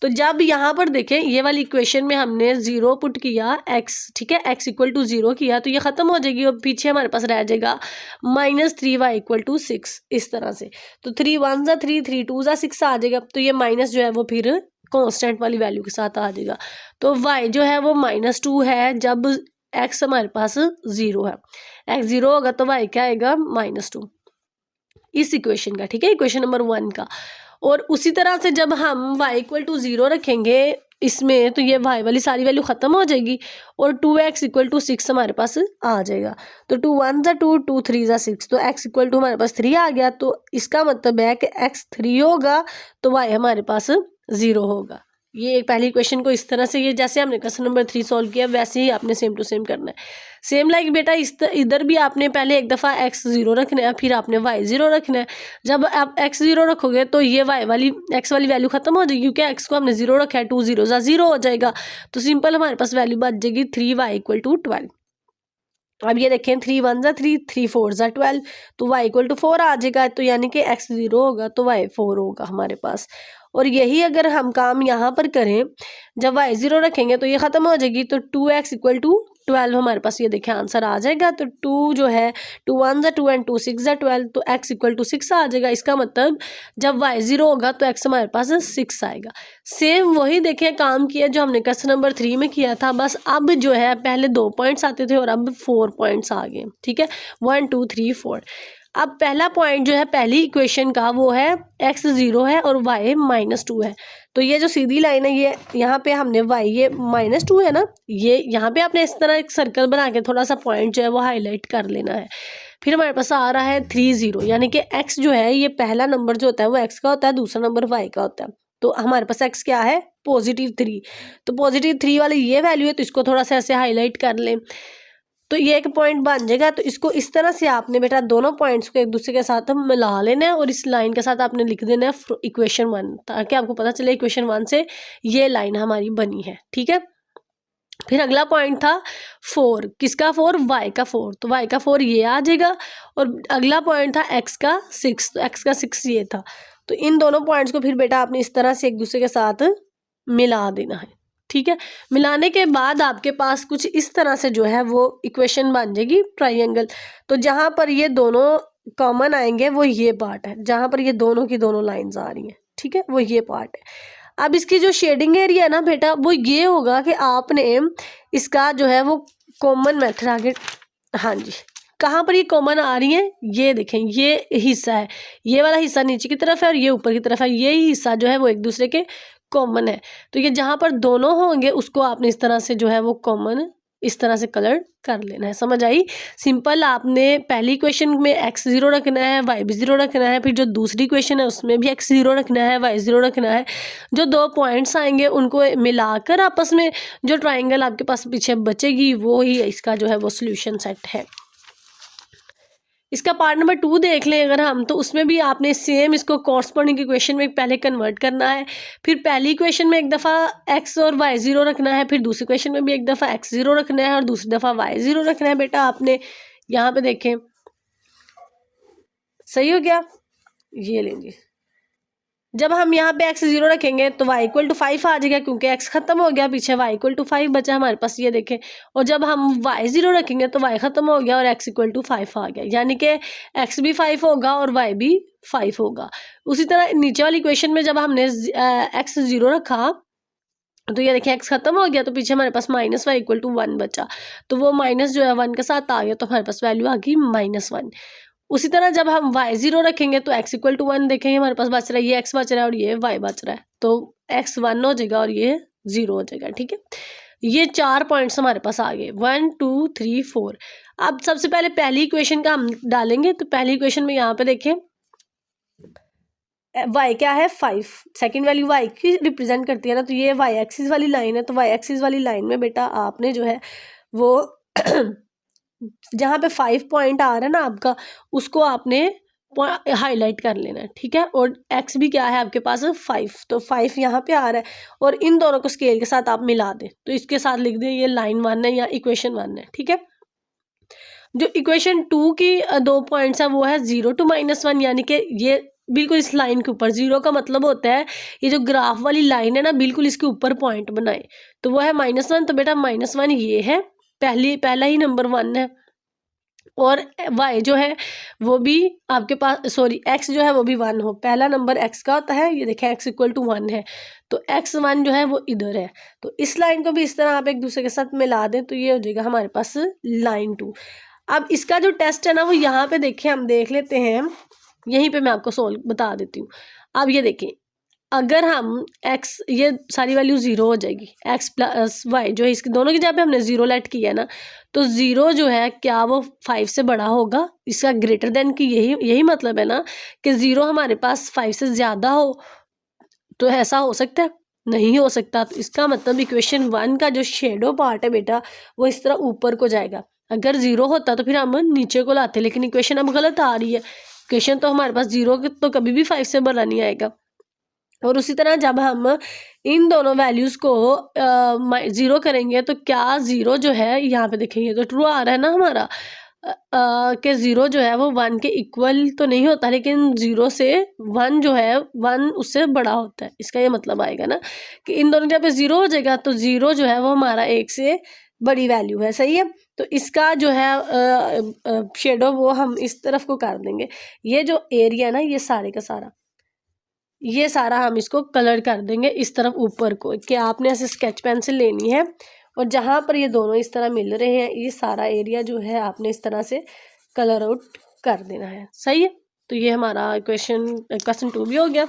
A: तो जब यहाँ पर देखें ये वाली इक्वेशन में हमने 0 पुट किया x, ठीक है, x इक्वल टू 0 किया तो ये ख़त्म हो जाएगी और पीछे हमारे पास रह जाएगा -3y इक्वल टू 6 इस तरह से। तो 3 1 ज़ा 3, 3 2 ज़ा 6 आ जाएगा, तो ये माइनस जो है वो फिर कांस्टेंट वाली वैल्यू के साथ आ जाएगा। तो y जो है वो -2 है जब x हमारे पास 0 है, x 0 होगा तो y क्या आएगा -2 इस इक्वेशन का, ठीक है, इक्वेशन नंबर 1 का। और उसी तरह से जब हम y इक्वल टू 0 रखेंगे इसमें तो ये y वाली सारी वैल्यू ख़त्म हो जाएगी और 2x इक्वल टू 6 हमारे पास आ जाएगा। तो 2 1 ज़ा 2, 2 3 ज़ा 6, तो x इक्वल टू हमारे पास 3 आ गया। तो इसका मतलब है कि x 3 होगा तो y हमारे पास 0 होगा। ये पहली क्वेश्चन को इस तरह से, ये जैसे हमने क्वेश्चन नंबर 3 सॉल्व किया वैसे ही आपने सेम टू सेम करना है। सेम लाइक बेटा इधर भी आपने पहले एक दफ़ा x 0 रखना है, फिर आपने y 0 रखना है। जब आप x 0 रखोगे तो ये y वाली x वाली वैल्यू ख़त्म हो जाएगी, क्योंकि x को हमने 0 रखा है, 2 0 ज़ा 0 हो जाएगा। तो सिंपल हमारे पास वैल्यू बच जाएगी 3y इक्वल टू 12। अब ये देखें 3 1 ज़ा 3, 3 4 ज़ा 12, तो y इक्वल टू 4 आ जाएगा। तो यानी कि x 0 होगा तो y 4 होगा हमारे पास। और यही अगर हम काम यहाँ पर करें, जब y 0 रखेंगे तो ये ख़त्म हो जाएगी, तो 2x इक्वल टू 12 हमारे पास ये देखें आंसर आ जाएगा। तो 2 जो है 2 1 ज़ा 2 एंड 2 6 ज़ा 12, तो x इक्वल टू 6 आ जाएगा। इसका मतलब जब y 0 होगा तो x हमारे पास 6 आएगा। सेम वही देखें काम किया जो हमने क्वेश्चन नंबर 3 में किया था, बस अब जो है पहले 2 पॉइंट्स आते थे और अब 4 पॉइंट्स आ गए, ठीक है, 1 2 3 4। अब पहला पॉइंट जो है पहली इक्वेशन का वो है x 0 है और y -2 है। तो ये जो सीधी लाइन है ये यहाँ पे हमने y ये -2 है ना, ये यहाँ पे आपने इस तरह एक सर्कल बना के थोड़ा सा पॉइंट जो है वो हाईलाइट कर लेना है। फिर हमारे पास आ रहा है 3 0, यानी कि x जो है ये पहला नंबर जो होता है वो x का होता है, दूसरा नंबर y का होता है। तो हमारे पास x क्या है +3, तो +3 वाली ये वैल्यू है, तो इसको थोड़ा सा ऐसे हाईलाइट कर लें तो ये एक पॉइंट बन जाएगा। तो इसको इस तरह से आपने बेटा दोनों पॉइंट्स को एक दूसरे के साथ मिला लेना है और इस लाइन के साथ आपने लिख देना है इक्वेशन 1, ताकि आपको पता चले इक्वेशन 1 से ये लाइन हमारी बनी है, ठीक है। फिर अगला पॉइंट था 4, किसका 4, y का 4, तो y का 4 ये आ जाएगा। और अगला पॉइंट था x का 6, तो x का 6 ये था। तो इन दोनों पॉइंट्स को फिर बेटा आपने इस तरह से एक दूसरे के साथ मिला देना है, ठीक है। मिलाने के बाद आपके पास कुछ इस तरह से जो है वो इक्वेशन बन जाएगी ट्राइंगल। तो जहाँ पर ये दोनों कॉमन आएंगे वो ये पार्ट है, जहाँ पर ये दोनों की दोनों लाइंस आ रही हैं, ठीक है, वो ये पार्ट है। अब इसकी जो शेडिंग एरिया है ना बेटा वो ये होगा कि आपने इसका जो है वो कॉमन मेथड आगे, हाँ जी, कहाँ पर ये कॉमन आ रही है ये देखें, ये हिस्सा है, ये वाला हिस्सा नीचे की तरफ है और ये ऊपर की तरफ है, ये हिस्सा जो है वो एक दूसरे के कॉमन है। तो ये जहाँ पर दोनों होंगे उसको आपने इस तरह से जो है वो कॉमन इस तरह से कलर कर लेना है। समझ आई? सिंपल आपने पहली क्वेश्चन में x 0 रखना है, y भी 0 रखना है, फिर जो दूसरी क्वेश्चन है उसमें भी x 0 रखना है, y 0 रखना है। जो 2 पॉइंट्स आएंगे उनको मिलाकर आपस में जो ट्राइंगल आपके पास पीछे बचेगी वो ही इसका जो है वो सोल्यूशन सेट है। इसका पार्ट नंबर 2 देख लें अगर हम, तो उसमें भी आपने सेम इसको कॉरस्पॉन्डिंग इक्वेशन में पहले कन्वर्ट करना है। फिर पहली इक्वेशन में एक दफ़ा x और y 0 रखना है, फिर दूसरी इक्वेशन में भी एक दफ़ा x 0 रखना है और दूसरी दफ़ा y 0 रखना है। बेटा आपने यहाँ पे देखें, सही हो गया? ये लेंगे, जब हम यहाँ पे x 0 रखेंगे तो y इक्वल टू 5 आ जाएगा, क्योंकि x खत्म हो गया, पीछे y इक्वल टू 5 बचा हमारे पास, ये देखें। और जब हम y 0 रखेंगे तो y खत्म हो गया और x इक्वल टू 5 आ गया, यानी कि x भी 5 होगा और y भी 5 होगा। उसी तरह नीचे वाली इक्वेशन में जब हमने x 0 रखा तो ये देखिए x खत्म हो गया, तो पीछे हमारे पास -y इक्वल टू 1 बचा, तो वो माइनस जो है 1 के साथ आ गया, तो हमारे पास वैल्यू आ गई -1। उसी तरह जब हम y 0 रखेंगे तो x इक्वल टू 1 देखेंगे हमारे पास बच रहा है, ये x बच रहा है और ये y बच रहा है, तो x 1 हो जाएगा और ये 0 हो जाएगा, ठीक है। ये 4 पॉइंट्स हमारे पास आ गए, 1 2 3 4। अब सबसे पहले पहली इक्वेशन का हम डालेंगे, तो पहली इक्वेशन में यहाँ पे देखें y क्या है 5, सेकंड वैल्यू y की रिप्रेजेंट करती है ना, तो ये y एक्सिस वाली लाइन है, तो y एक्सिस वाली लाइन में बेटा आपने जो है वो जहाँ पे 5 पॉइंट आ रहा है ना आपका, उसको आपने हाईलाइट कर लेना है, ठीक है। और x भी क्या है आपके पास 5, तो 5 यहाँ पे आ रहा है, और इन दोनों को स्केल के साथ आप मिला दें, तो इसके साथ लिख दें ये लाइन 1 है या इक्वेशन 1 है, ठीक है। जो इक्वेशन 2 की 2 पॉइंट्स है वो है 0 to -1, यानी कि ये बिल्कुल इस लाइन के ऊपर, 0 का मतलब होता है ये जो ग्राफ वाली लाइन है ना बिल्कुल इसके ऊपर पॉइंट बनाए, तो वो है -1, तो बेटा -1 ये है, पहला ही नंबर 1 है। और y जो है वो भी आपके पास, सॉरी x जो है वो भी 1 हो, पहला नंबर x का होता है, ये देखें x इक्वल टू 1 है, तो x1 जो है वो इधर है, तो इस लाइन को भी इस तरह आप एक दूसरे के साथ मिला दें, तो ये हो जाएगा हमारे पास लाइन 2। अब इसका जो टेस्ट है ना वो यहाँ पे देखें, हम देख लेते हैं, यहीं पे मैं आपको सोल्व बता देती हूँ। अब ये देखें, अगर हम x, ये सारी वैल्यू 0 हो जाएगी, x प्लस वाई जो है इसके दोनों की जगह पे हमने 0 लेट किया है ना, तो 0 जो है क्या वो 5 से बड़ा होगा, इसका ग्रेटर देन की यही मतलब है ना कि 0 हमारे पास 5 से ज़्यादा हो, तो ऐसा हो सकता है, नहीं हो सकता। तो इसका मतलब इक्वेशन 1 का जो शेडो पार्ट है बेटा वो इस तरह ऊपर को जाएगा, अगर 0 होता तो फिर हम नीचे को लाते, लेकिन इक्वेशन अब गलत आ रही है, इक्वेशन तो हमारे पास 0 तो कभी भी 5 से बड़ा नहीं आएगा। और उसी तरह जब हम इन दोनों वैल्यूज़ को 0 करेंगे, तो क्या 0 जो है यहाँ पे देखेंगे तो ट्रू आ रहा है ना हमारा, कि 0 जो है वो 1 के इक्वल तो नहीं होता, लेकिन 0 से 1 जो है 1 उससे बड़ा होता है, इसका ये मतलब आएगा ना कि इन दोनों जगह पे 0 हो जाएगा, तो 0 जो है वो हमारा 1 से बड़ी वैल्यू है, सही है। तो इसका जो है शेडो वो हम इस तरफ को कर देंगे, ये जो एरिया है ना ये सारे का सारा, ये सारा हम इसको कलर कर देंगे इस तरफ ऊपर को, कि आपने ऐसे स्केच पेंसिल लेनी है, और जहाँ पर ये दोनों इस तरह मिल रहे हैं ये सारा एरिया जो है आपने इस तरह से कलर आउट कर देना है, सही है। तो ये हमारा क्वेश्चन 2 भी हो गया।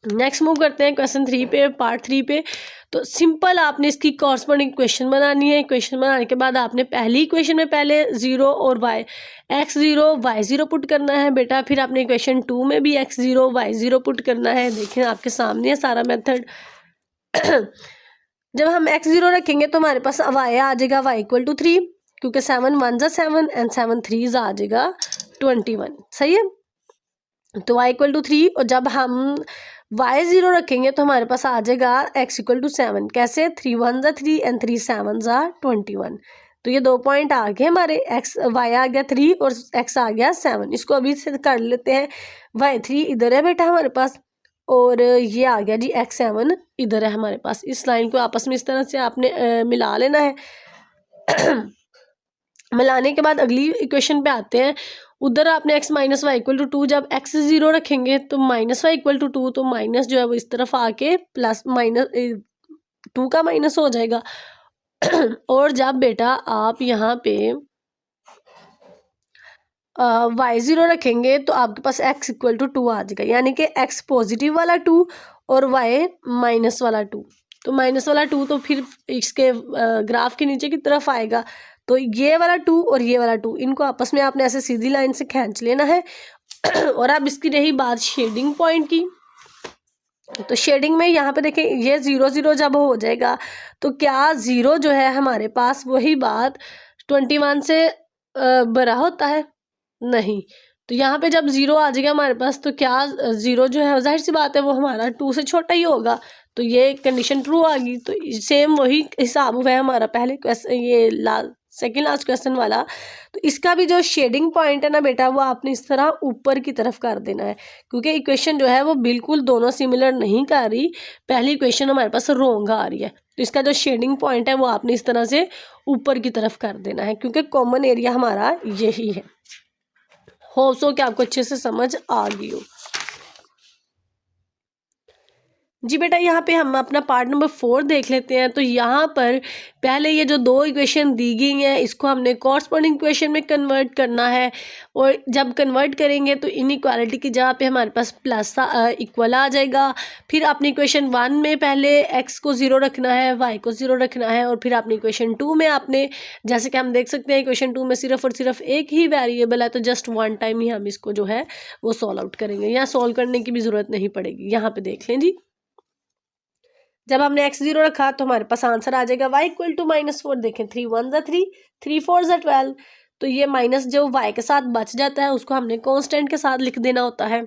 A: नेक्स्ट मूव करते हैं क्वेश्चन 3 पे, पार्ट 3 पे। तो सिंपल आपने इसकी कॉरस्पॉन्डिंग इक्वेशन बनानी है, इक्वेशन बनाने के बाद आपने पहली इक्वेशन में पहले 0 और x0 y0 पुट करना है बेटा, फिर आपने इक्वेशन 2 में भी x0 y0 पुट करना है, देखिए आपके सामने है सारा मेथड। जब हम x0 रखेंगे तो हमारे पास y आ जाएगा y इक्वल टू 3, क्योंकि 7 1 7 एंड 7 3 आ जाएगा 21, सही है। तो y इक्वल टू 3, और जब हम y0 रखेंगे तो हमारे पास आ जाएगा x इक्वल टू 7, कैसे 3 1 3 एंड 3 7 21। तो ये 2 पॉइंट आ गए हमारे, y आ गया 3 और x आ गया 7। इसको अभी से कर लेते हैं, y3 इधर है बेटा हमारे पास, और ये आ गया जी x7 इधर है हमारे पास। इस लाइन को आपस में इस तरह से आपने मिला लेना है। मिलाने के बाद अगली इक्वेशन पे आते हैं, उधर आपने x minus y equal to 2, जब x0 रखेंगे तो माइनस वाई इक्वल टू 2, तो माइनस जो है वो इस तरफ आके प्लस माइनस 2 का माइनस हो जाएगा। और जब बेटा आप यहाँ पे y0 रखेंगे तो आपके पास x इक्वल टू 2 आ जाएगा, यानी कि x पॉजिटिव वाला 2 और y माइनस वाला 2। तो माइनस वाला 2 तो फिर इसके ग्राफ के नीचे की तरफ आएगा, तो ये वाला 2 और ये वाला 2 इनको आपस में आपने ऐसे सीधी लाइन से खींच लेना है। और अब इसकी रही बात शेडिंग पॉइंट की, तो शेडिंग में यहाँ पे देखें ये 0 0 जब हो जाएगा तो क्या 0 जो है हमारे पास वही बात 21 से बड़ा होता है, नहीं। तो यहाँ पे जब 0 आ जाएगा हमारे पास, तो क्या 0 जो है जाहिर सी बात है वो हमारा 2 से छोटा ही होगा, तो ये कंडीशन ट्रू आ गई। तो सेम वही हिसाब हुआ है हमारा पहले क्वेश्चन, ये सेकेंड लास्ट क्वेश्चन वाला। तो इसका भी जो शेडिंग पॉइंट है ना बेटा वो आपने इस तरह ऊपर की तरफ कर देना है, क्योंकि इक्वेशन जो है वो बिल्कुल दोनों सिमिलर नहीं कर रही, पहली इक्वेशन हमारे पास रोंग आ रही है। तो इसका जो शेडिंग पॉइंट है वो आपने इस तरह से ऊपर की तरफ कर देना है, क्योंकि कॉमन एरिया हमारा यही है। होप सो कि आपको अच्छे से समझ आ गई हो। जी बेटा, यहाँ पे हम अपना पार्ट नंबर 4 देख लेते हैं। तो यहाँ पर पहले ये जो दो इक्वेशन दी गई हैं इसको हमने कॉरस्पॉन्डिंग इक्वेशन में कन्वर्ट करना है, और जब कन्वर्ट करेंगे तो इनइक्वालिटी की जगह पे हमारे पास प्लस इक्वल आ जाएगा। फिर अपनी इक्वेशन 1 में पहले x को 0 रखना है, y को 0 रखना है, और फिर अपनी इक्वेशन 2 में आपने, जैसे कि हम देख सकते हैं इक्वेशन 2 में सिर्फ और सिर्फ एक ही वेरिएबल है, तो जस्ट वन टाइम ही हम इसको जो है वो सॉल्व आउट करेंगे, यहाँ सॉल्व करने की भी ज़रूरत नहीं पड़ेगी। यहाँ पे देख लें जी, जब हमने x 0 रखा तो हमारे पास आंसर आ जाएगा y इक्वल टू -4। देखें 3 1 ज़ा 3, 3 4 ज़ा 12। तो ये माइनस जो y के साथ बच जाता है उसको हमने कांस्टेंट के साथ लिख देना होता है।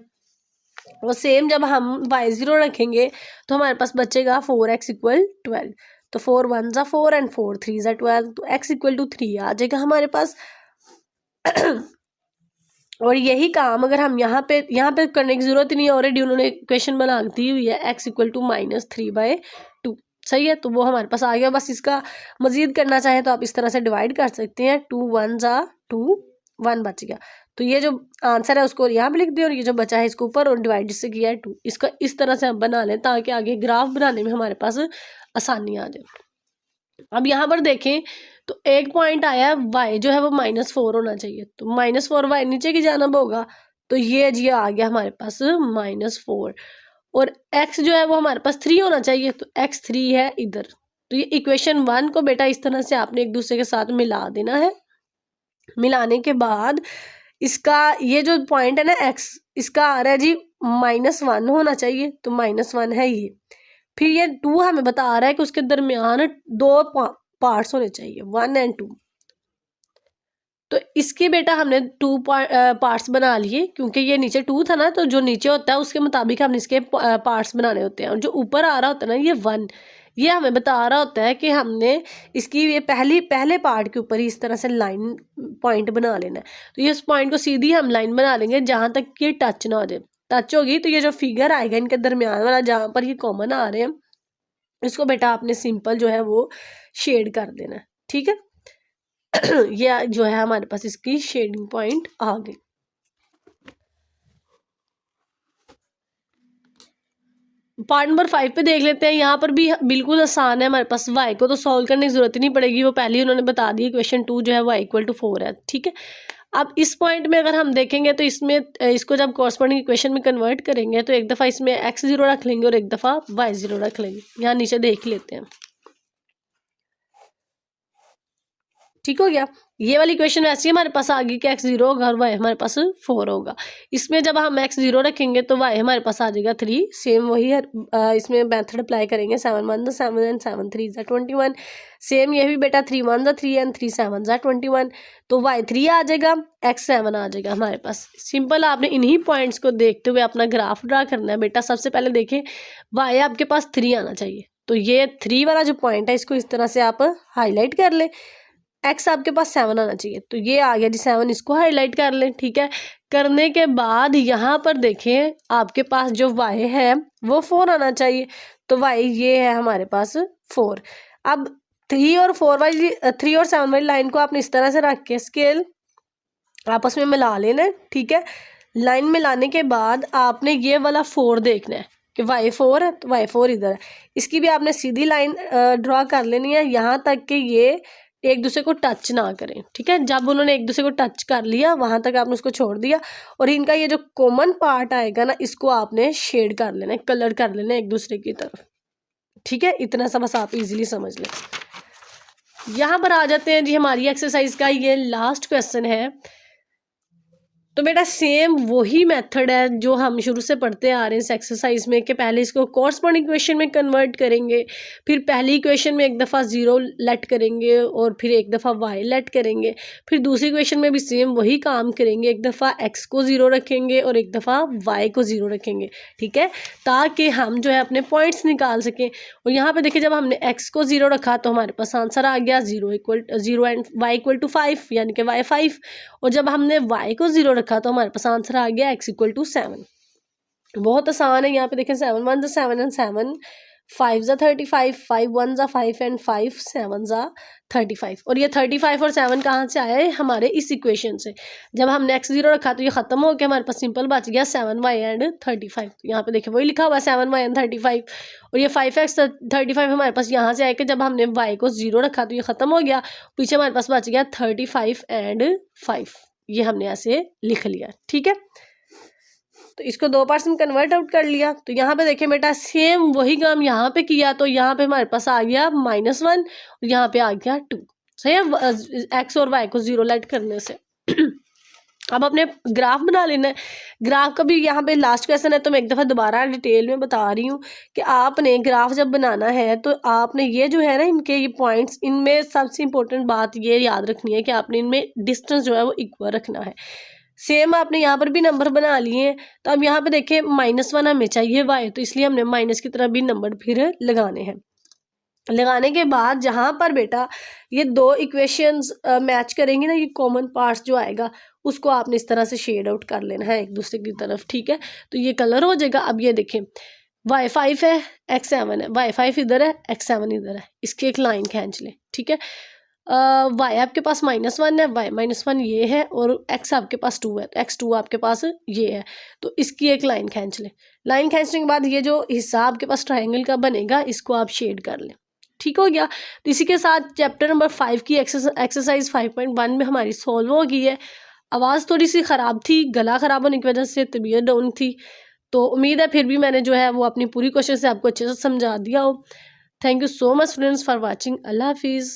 A: और सेम जब हम y 0 रखेंगे तो हमारे पास बचेगा 4x इक्वल 12। तो 4 1 ज़ा 4 एंड 4 3 ज़ा 12, तो x इक्वल टू 3 आ जाएगा हमारे पास। और यही काम अगर हम यहाँ पे करने की जरूरत ही नहीं है, ऑलरेडी उन्होंने इक्वेशन बना दी हुई है x इक्वल टू -3/2। सही है, तो वो हमारे पास आ गया। बस इसका मजीद करना चाहे तो आप इस तरह से डिवाइड कर सकते हैं। 2 1 ज़ा 2, 1 बच गया। तो ये जो आंसर है उसको यहाँ पे लिख दिया, और ये जो बचा है इसको ऊपर और डिवाइड इससे किया है 2। इसका इस तरह से हम बना लें ताकि आगे ग्राफ बनाने में हमारे पास आसानी आ जाए। अब यहाँ पर देखें तो एक पॉइंट आया है y जो है वो -4 होना चाहिए, तो -4 y नीचे की जानब होगा, तो ये जी आ गया हमारे पास -4। और x जो है वो हमारे पास 3 होना चाहिए, तो x 3 है इधर। तो ये इक्वेशन 1 को बेटा इस तरह से आपने एक दूसरे के साथ मिला देना है। मिलाने के बाद इसका ये जो पॉइंट है ना x, इसका आ रहा है जी -1 होना चाहिए, तो -1 है ये। फिर ये 2 हमें बता रहा है कि उसके दरमियान 2 पार्ट्स होने चाहिए, 1 एंड 2। तो इसके बेटा हमने 2 पार्ट्स बना लिए, क्योंकि ये नीचे 2 था ना, तो जो नीचे होता है उसके मुताबिक हमने इसके पार्ट्स बनाने होते हैं। और जो ऊपर आ रहा होता है ना ये 1, ये हमें बता रहा होता है कि हमने इसकी ये पहले पार्ट के ऊपर ही इस तरह से लाइन पॉइंट बना लेना है। तो ये इस पॉइंट को सीधी हम लाइन बना लेंगे जहाँ तक ये टच ना हो जाए। टच होगी तो ये जो फिगर आएगा इनके दरमियान वाला जहाँ पर ये कॉमन आ रहे हैं, इसको बेटा आपने सिंपल जो है वो शेड कर देना है। ठीक है, ये जो है हमारे पास इसकी शेडिंग पॉइंट आ गई। पार्ट नंबर 5 पे देख लेते हैं। यहाँ पर भी बिल्कुल आसान है, हमारे पास y को तो सॉल्व करने की जरूरत ही नहीं पड़ेगी, वो पहले ही उन्होंने बता दी। क्वेश्चन 2 जो है y इक्वल टू 4 है। ठीक है, अब इस पॉइंट में अगर हम देखेंगे तो इसमें इसको जब कॉरस्पॉन्डिंग इक्वेशन में कन्वर्ट करेंगे तो एक दफ़ा इसमें x 0 रख लेंगे और एक दफ़ा y 0 रख लेंगे। यहाँ नीचे देख लेते हैं। ठीक हो गया, ये वाली क्वेश्चन वैसे ही हमारे पास आ गई कि x 0 होगा और y हमारे पास 4 होगा। इसमें जब हम x 0 रखेंगे तो y हमारे पास आ जाएगा 3। सेम वही है, इसमें मेथड अप्लाई करेंगे। 7 1 ज़ा 7 एंड 7 3 ज़ा 21। सेम ये भी बेटा 3 1 ज़ा 3 एंड 3 7 ज़ा 21। तो y 3 आ जाएगा, x 7 आ जाएगा हमारे पास। सिंपल आपने इन्हीं पॉइंट्स को देखते हुए अपना ग्राफ ड्रा करना है बेटा। सबसे पहले देखें y आपके पास 3 आना चाहिए, तो ये 3 वाला जो पॉइंट है इसको इस तरह से आप हाईलाइट कर लें। x आपके पास 7 आना चाहिए, तो ये आ गया जी 7, इसको हाईलाइट कर लें। ठीक है, करने के बाद यहाँ पर देखें आपके पास जो y है वो 4 आना चाहिए, तो y ये है हमारे पास 4। अब 3 और 7 वाली लाइन को आपने इस तरह से रख के स्केल आपस में मिला लेना है। ठीक है, लाइन मिलाने के बाद आपने ये वाला 4 देखना है कि y 4 है, तो y 4 इधर है। इसकी भी आपने सीधी लाइन ड्रॉ कर लेनी है यहाँ तक कि ये एक दूसरे को टच ना करें। ठीक है, जब उन्होंने एक दूसरे को टच कर लिया वहां तक आपने उसको छोड़ दिया, और इनका ये जो कॉमन पार्ट आएगा ना इसको आपने शेड कर लेना है, कलर कर लेना है एक दूसरे की तरफ। ठीक है, इतना सा बस आप इजीली समझ लें। यहाँ पर आ जाते हैं जी, हमारी एक्सरसाइज का ये लास्ट क्वेश्चन है। तो बेटा सेम वही मेथड है जो हम शुरू से पढ़ते आ रहे हैं इस एक्सरसाइज में, कि पहले इसको कॉरस्पॉन्डिंग इक्वेशन में कन्वर्ट करेंगे, फिर पहली इक्वेशन में एक दफ़ा 0 लेट करेंगे और फिर एक दफ़ा y लेट करेंगे, फिर दूसरी इक्वेशन में भी सेम वही काम करेंगे, एक दफ़ा x को 0 रखेंगे और एक दफ़ा y को 0 रखेंगे। ठीक है, ताकि हम जो है अपने पॉइंट्स निकाल सकें। और यहाँ पर देखिए जब हमने x को 0 रखा तो हमारे पास आंसर आ गया 0 एंड y इक्वल टू 5, यानी कि y 5। और जब हमने y को 0 रखा तो हमारे पास आंसर आ गया x इक्वल टू 7। बहुत आसान है। यहाँ पे देखें 7 1 7 एंड 7 5 ज़ा 35, 5 1 ज़ा 5 एंड 5 7 ज़ा 35। और ये 35 और 7 कहाँ से आया है? हमारे इस इक्वेशन से। जब हमने x0 रखा तो ये ख़त्म हो गया, हमारे पास सिंपल बच गया 7y एंड 35। तो यहाँ पे देखिए वही लिखा हुआ है 7y एंड 35। और ये 5x 35 हमारे पास यहाँ से आया कि जब हमने y को 0 रखा तो ये ख़त्म हो गया, पीछे हमारे पास बच गया 35 एंड 5। ये हमने ऐसे लिख लिया, ठीक है। तो इसको 2 पार्ट्स में कन्वर्ट आउट कर लिया। तो यहाँ पे देखें बेटा, सेम वही काम यहाँ पे किया, तो यहाँ पे हमारे पास आ गया -1 और यहाँ पे आ गया 2। सही है, एक्स और वाई को 0 लेट करने से। अब अपने ग्राफ बना लेना है। ग्राफ का भी यहाँ पे लास्ट क्वेश्चन है, तो मैं एक दफ़ा दोबारा डिटेल में बता रही हूँ कि आपने ग्राफ जब बनाना है तो आपने ये जो है ना, इनके ये पॉइंट्स, इनमें सबसे इम्पोर्टेंट बात ये याद रखनी है कि आपने इनमें डिस्टेंस जो है वो इक्वल रखना है। सेम आपने यहाँ पर भी नंबर बना लिए हैं। तो अब यहाँ पे देखें -1 हमें चाहिए y, तो इसलिए हमने माइनस की तरह भी नंबर फिर लगाने हैं। लगाने के बाद जहाँ पर बेटा ये 2 इक्वेशंस मैच करेंगी ना, ये कॉमन पार्ट्स जो आएगा उसको आपने इस तरह से शेड आउट कर लेना है एक दूसरे की तरफ, ठीक है। तो ये कलर हो जाएगा। अब ये देखें, y5 है, x7 है, y5 इधर है, x7 इधर है, इसकी एक लाइन खींच लें, ठीक है। y आपके पास -1 है, y -1 ये है, और x आपके पास 2 है, तो x2 आपके पास ये है, तो इसकी एक लाइन खींच लें। लाइन खींचने के बाद ये जो हिस्सा आपके पास ट्रायंगल का बनेगा इसको आप शेड कर लें, ठीक हो गया। तो इसी के साथ चैप्टर नंबर 5 की एक्सरसाइज 5.1 में हमारी सॉल्व हो गई है। आवाज़ थोड़ी सी ख़राब थी, गला ख़राब होने की वजह से तबीयत डाउन थी, तो उम्मीद है फिर भी मैंने जो है वो अपनी पूरी कोशिश से आपको अच्छे से समझा दिया हो। Thank you so much students for watching. अल्लाह हाफिज़।